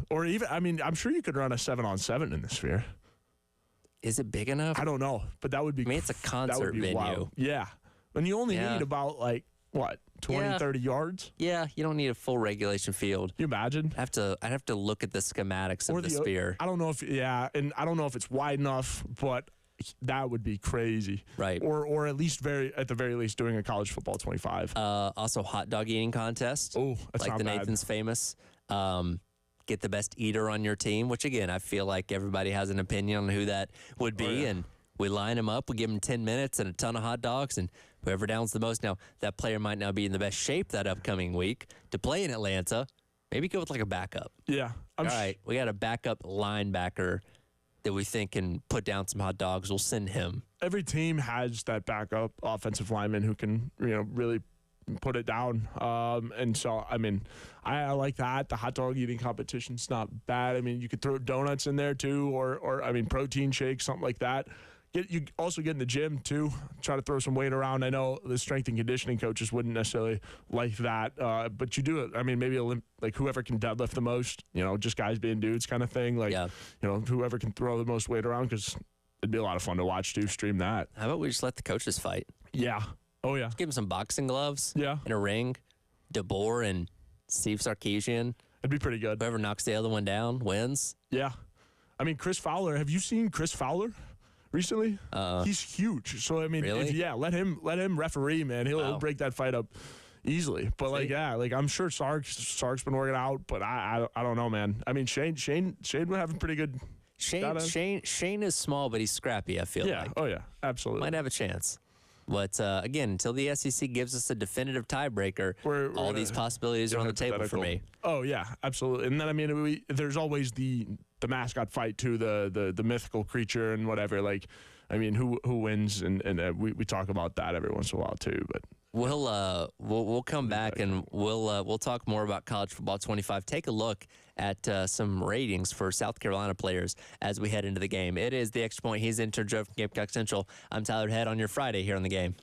Or even, I mean, I'm sure you could run a 7-on-7 in the Sphere. Is it big enough? I don't know, but that would be. I mean, it's a concert venue. Wild. Yeah. And you only need about, like, what, 20, 30 yards? Yeah, you don't need a full regulation field. You imagine? I'd have to look at the schematics of the Sphere. I don't know if, and I don't know if it's wide enough, but that would be crazy. Right. Or at least at the very least doing a college football 25. Also hot dog eating contest. Oh, that's like not the bad. Nathan's famous. Get the best eater on your team, which again, I feel like everybody has an opinion on who that would be. And we line them up, we give them 10 minutes and a ton of hot dogs, and whoever downs the most. Now, that player might not be in the best shape that upcoming week to play in Atlanta. Maybe go with like a backup. Yeah. All right, we got a backup linebacker that we think can put down some hot dogs. We'll send him. Every team has that backup offensive lineman who can, you know, really put it down. And so, I mean, I like that. The hot dog eating competition's not bad. I mean, you could throw donuts in there too, or I mean, protein shakes, something like that. You also get in the gym too, try to throw some weight around. I know the strength and conditioning coaches wouldn't necessarily like that, but you do it. I mean, maybe like whoever can deadlift the most, you know, just guys being dudes kind of thing. Like, you know, whoever can throw the most weight around, because it'd be a lot of fun to watch too, stream that. How about we just let the coaches fight? Yeah. Oh, yeah. Give them some boxing gloves. Yeah. And a ring. DeBoer and Steve Sarkisian. It'd be pretty good. Whoever knocks the other one down wins. Yeah. I mean, Chris Fowler. Have you seen Chris Fowler recently? He's huge. So, I mean, really? let him referee, man. He'll break that fight up easily. But, like, I'm sure Sark's been working out, but I don't know, man. I mean, Shane would have a pretty good... Shane is small, but he's scrappy, I feel like. Yeah. Oh, yeah. Absolutely. Might have a chance. But, again, until the SEC gives us a definitive tiebreaker, all these possibilities are on the table for me. Oh, yeah, absolutely. And then, I mean, there's always the mascot fight, too, the mythical creature and whatever. Like, I mean, who wins? And we talk about that every once in a while, too. But we'll come back and we'll talk more about college football 25. Take a look at some ratings for South Carolina players as we head into the game. It is the Extra Point. He's intern Joe from Gamecock Central. I'm Tyler Head on your Friday here on the game.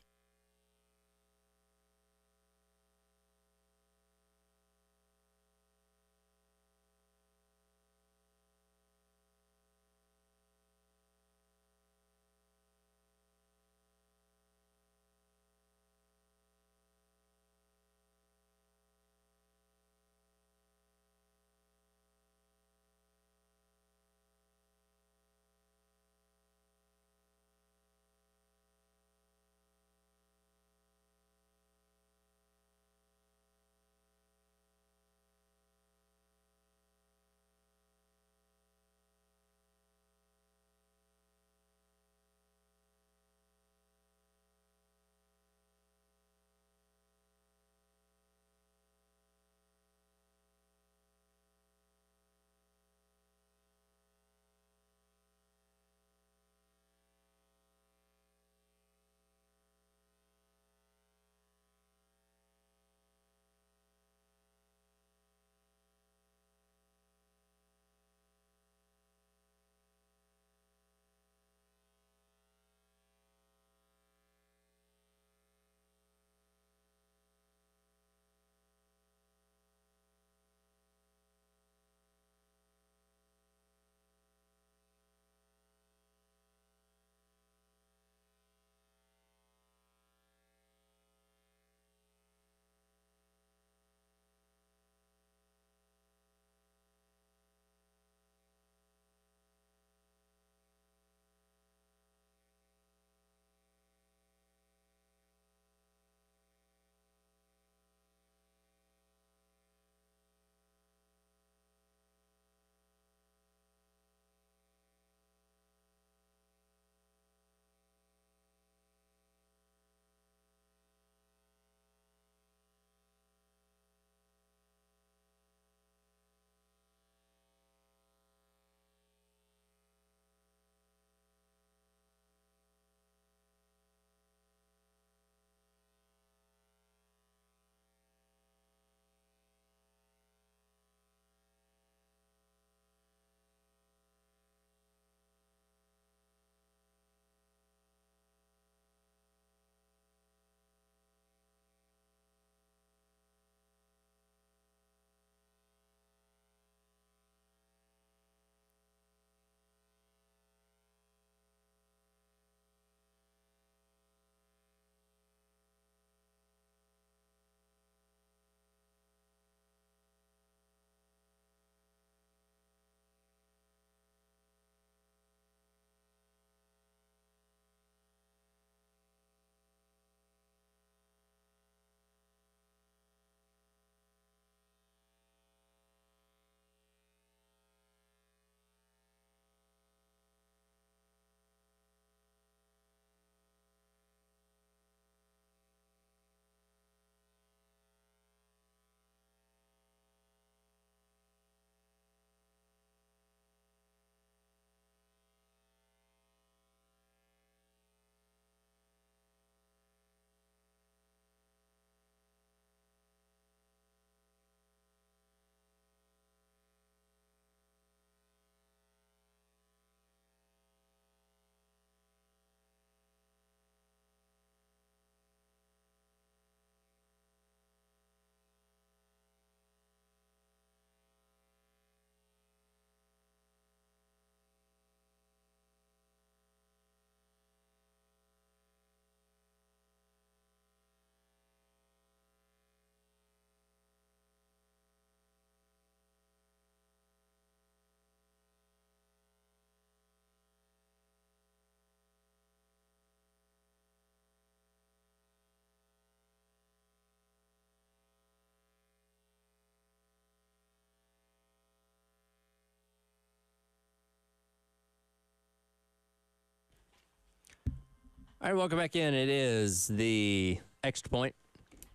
All right, welcome back in. It is the Extra Point.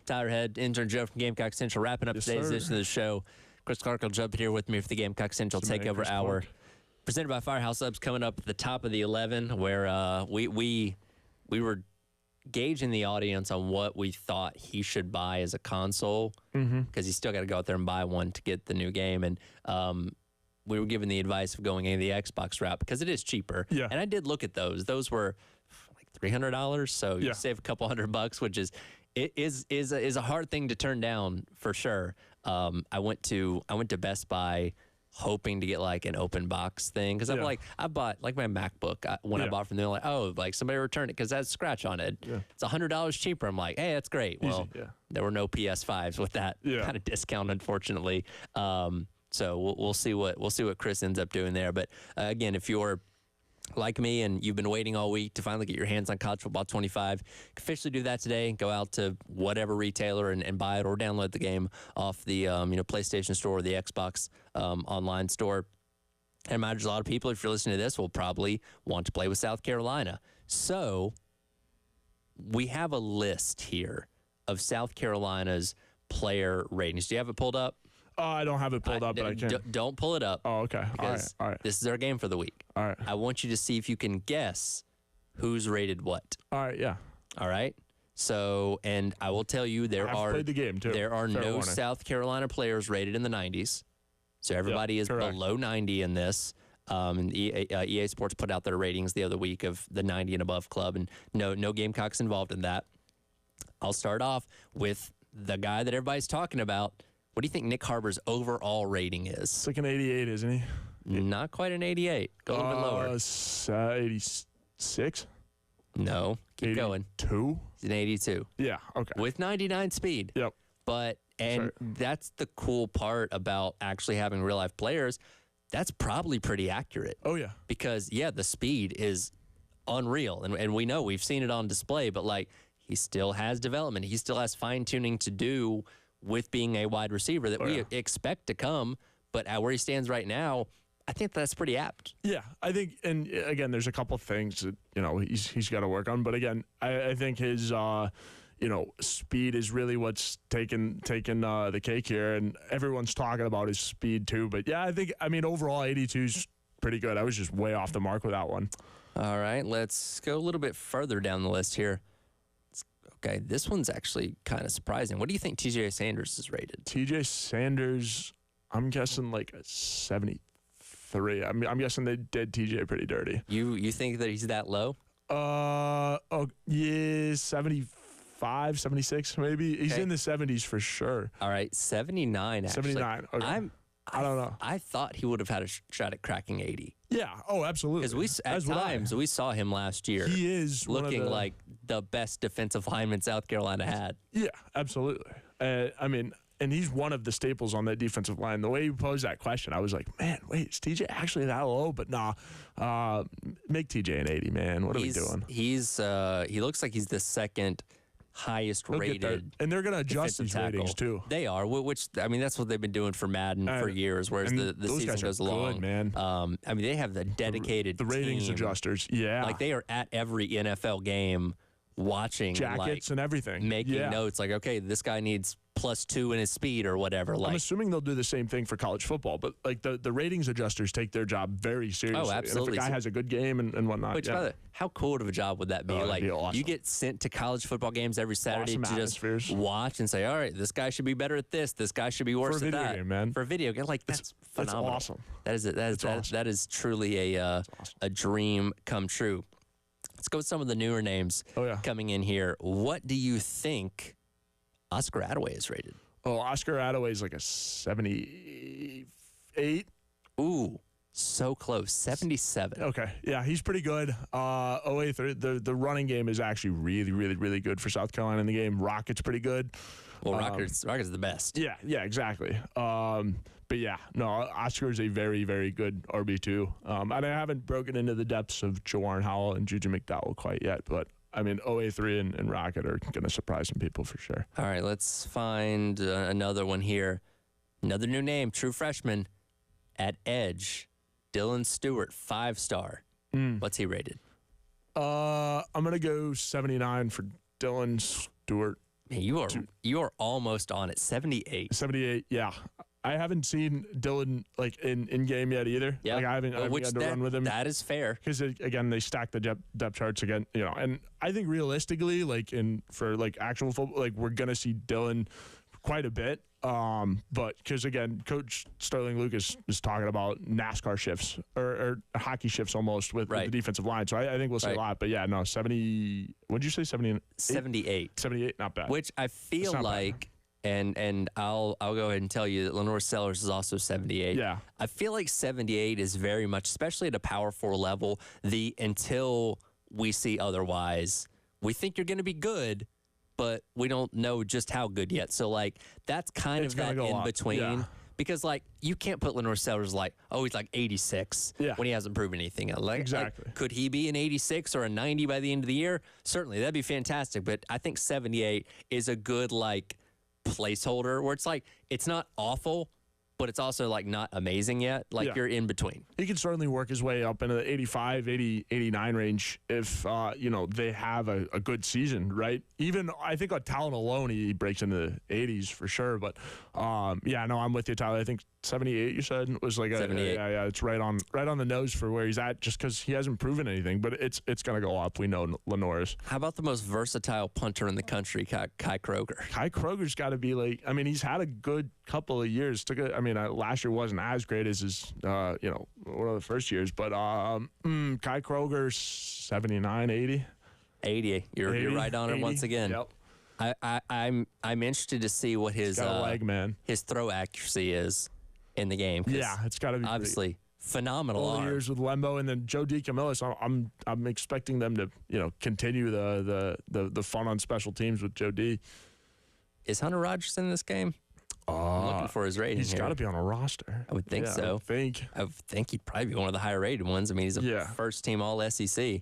Tyler Head, intern Joe from Gamecock Central, wrapping up today's edition of the show. Chris Clark will jump in here with me for the Gamecock Central Takeover Hour. Presented by Firehouse Subs, coming up at the top of the 11, where we were gauging the audience on what we thought he should buy as a console, because he's still got to go out there and buy one to get the new game. And we were given the advice of going in the Xbox route because it is cheaper. Yeah. And I did look at those. Those were like $300, so you save a couple $100, which is a hard thing to turn down for sure. I went to Best Buy hoping to get like an open box thing, because I'm like, I bought like my MacBook when I bought from them, like, oh, like somebody returned it because that's scratch on it. It's $100 cheaper. I'm like, hey, that's great. Well, there were no PS5s with that kind of discount, unfortunately. So we'll see what Chris ends up doing there. But again, if you're like me and you've been waiting all week to finally get your hands on College Football 25, officially do that today. Go out to whatever retailer and buy it, or download the game off the PlayStation Store or the Xbox online store. And I imagine a lot of people, if you're listening to this, will probably want to play with South Carolina. So we have a list here of South Carolina's player ratings. Do you have it pulled up? I don't have it pulled up, but I can. Don't pull it up. Oh, okay. All right. This is our game for the week. All right. I want you to see if you can guess who's rated what. All right, yeah. All right. So, and I will tell you, there are played the game too. There are no South Carolina players rated in the 90s. So everybody is below 90 in this. And EA Sports put out their ratings the other week of the 90 and above club, and no Gamecocks involved in that. I'll start off with the guy that everybody's talking about. What do you think Nick Harbor's overall rating is? It's like an 88, isn't he? Not quite an 88. Go a little bit lower. 86? No. Keep going. 82? He's an 82. Yeah, okay. With 99 speed. Yep. That's the cool part about actually having real-life players. That's probably pretty accurate. Oh, yeah. Because, the speed is unreal. And we know, we've seen it on display, but, like, he still has development. He still has fine-tuning to do with being a wide receiver that we expect to come, but at where he stands right now, I think that's pretty apt. Yeah, I think, and again, there's a couple things that he's got to work on. But again, I think his speed is really what's taken the cake here, and everyone's talking about his speed too. But yeah, I mean overall 82's pretty good. I was just way off the mark with that one. All right, let's go a little bit further down the list here. Okay, this one's actually kind of surprising. What do you think TJ Sanders is rated? TJ Sanders, I'm guessing like a 73. I'm guessing they did TJ pretty dirty. You think that he's that low? 75, 76 maybe. He's in the 70s for sure. All right, 79 actually. 79. Okay. I don't know. I thought he would have had a shot at cracking 80. Yeah. Oh, absolutely. Because we saw him last year. He is looking like the best defensive lineman South Carolina had. Yeah, absolutely. I mean, and he's one of the staples on that defensive line. The way you posed that question, I was like, man, wait, is TJ actually that low? But nah, make TJ an 80, man. What are we doing? He looks like he's the second highest rated, and they're going to adjust his ratings too. They are, which I mean that's what they've been doing for Madden for years. Whereas the season goes along, good, man. I mean they have the dedicated the ratings team. Adjusters. Yeah, like they are at every NFL game, watching jackets and everything, making notes. Like, okay, this guy needs +2 in his speed or whatever. I'm assuming they'll do the same thing for college football, but like the ratings adjusters take their job very seriously. Oh, absolutely. And if a guy has a good game and whatnot. Which, how cool of a job would that be? Like, be awesome. You get sent to college football games every Saturday awesome to just watch and say, all right, this guy should be better at this. This guy should be worse at that. For a video game, man. For a video game. Like, that's phenomenal. That's awesome. That is truly a dream come true. Let's go with some of the newer names coming in here. What do you think Oscar Attaway is rated? Oh, Oscar Attaway is like a 78. Ooh, so close. 77. Okay. Yeah, he's pretty good. The running game is actually really, really, really good for South Carolina in the game. Rocket's pretty good. Well, Rocket's the best. Yeah, exactly. But yeah, no, Oscar is a very, very good RB2. And I haven't broken into the depths of Jawarn Howell and Juju McDowell quite yet, but I mean, OA3 and Rocket are going to surprise some people for sure. All right, let's find another one here. Another new name, true freshman at Edge, Dylan Stewart, 5-star. What's he rated? I'm going to go 79 for Dylan Stewart. Man, you are almost on it. 78. 78, yeah. I haven't seen Dylan like in game yet either. Yeah, like I haven't gotten to run with him. That is fair Because again, they stack the depth charts again, and I think realistically, like for like actual football, like we're gonna see Dylan quite a bit. But because again, Coach Sterling Lucas is talking about NASCAR shifts or hockey shifts almost with the defensive line. So I think we'll see a lot. But yeah, no, 70. What'd you say? 78. 78, not bad. Which I feel like. Bad. And I'll go ahead and tell you that Lenore Sellers is also 78. Yeah. I feel like 78 is very much, especially at a Power 4 level, until we see otherwise, we think you're going to be good, but we don't know just how good yet. So, like, that's kind of that in between. Yeah. Because, like, you can't put Lenore Sellers like, oh, he's like 86 when he hasn't proven anything. Like, exactly. Like, could he be an 86 or a 90 by the end of the year? Certainly. That'd be fantastic. But I think 78 is a good, like, placeholder where it's like it's not awful, but it's also like not amazing yet. Like you're in between. He can certainly work his way up into the 85, 80, 89 range if they have a good season, right? Even I think on talent alone he breaks into the 80s for sure. But I'm with you, Tyler. I think 78 you said was like 78. Yeah, it's right on the nose for where he's at, just because he hasn't proven anything, but it's gonna go up. We know Lenore's. How about the most versatile punter in the country, Kai Kroger? Kai Kroger's got to be like, I mean, he's had a good couple of years. Last year wasn't as great as his one of the first years, but Kai Kroger's 79, 80. 80. You're right on 80? It once again. Yep. I'm interested to see what his leg, man. His throw accuracy is in the game. Yeah, it's got to be obviously great. Phenomenal. All the years with Lembo and then Joe DeCamillis. I'm expecting them to continue the fun on special teams with Joe D. Is Hunter Rogers in this game? I'm looking for his rating. He's got to be on a roster. I would think so. I would think he'd probably be one of the higher rated ones. I mean, he's a first team All SEC.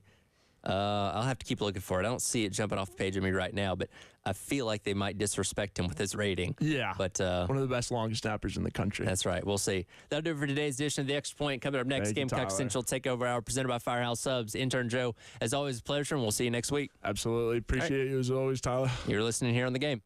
I'll have to keep looking for it. I don't see it jumping off the page of me right now, but I feel like they might disrespect him with his rating. Yeah. But one of the best long snappers in the country. That's right. We'll see. That'll do it for today's edition of The Extra Point. Coming up next, Gamecock Central Takeover Hour presented by Firehouse Subs. Intern Joe, as always, a pleasure, and we'll see you next week. Absolutely. Appreciate you as always, Tyler. You're listening here on The Game.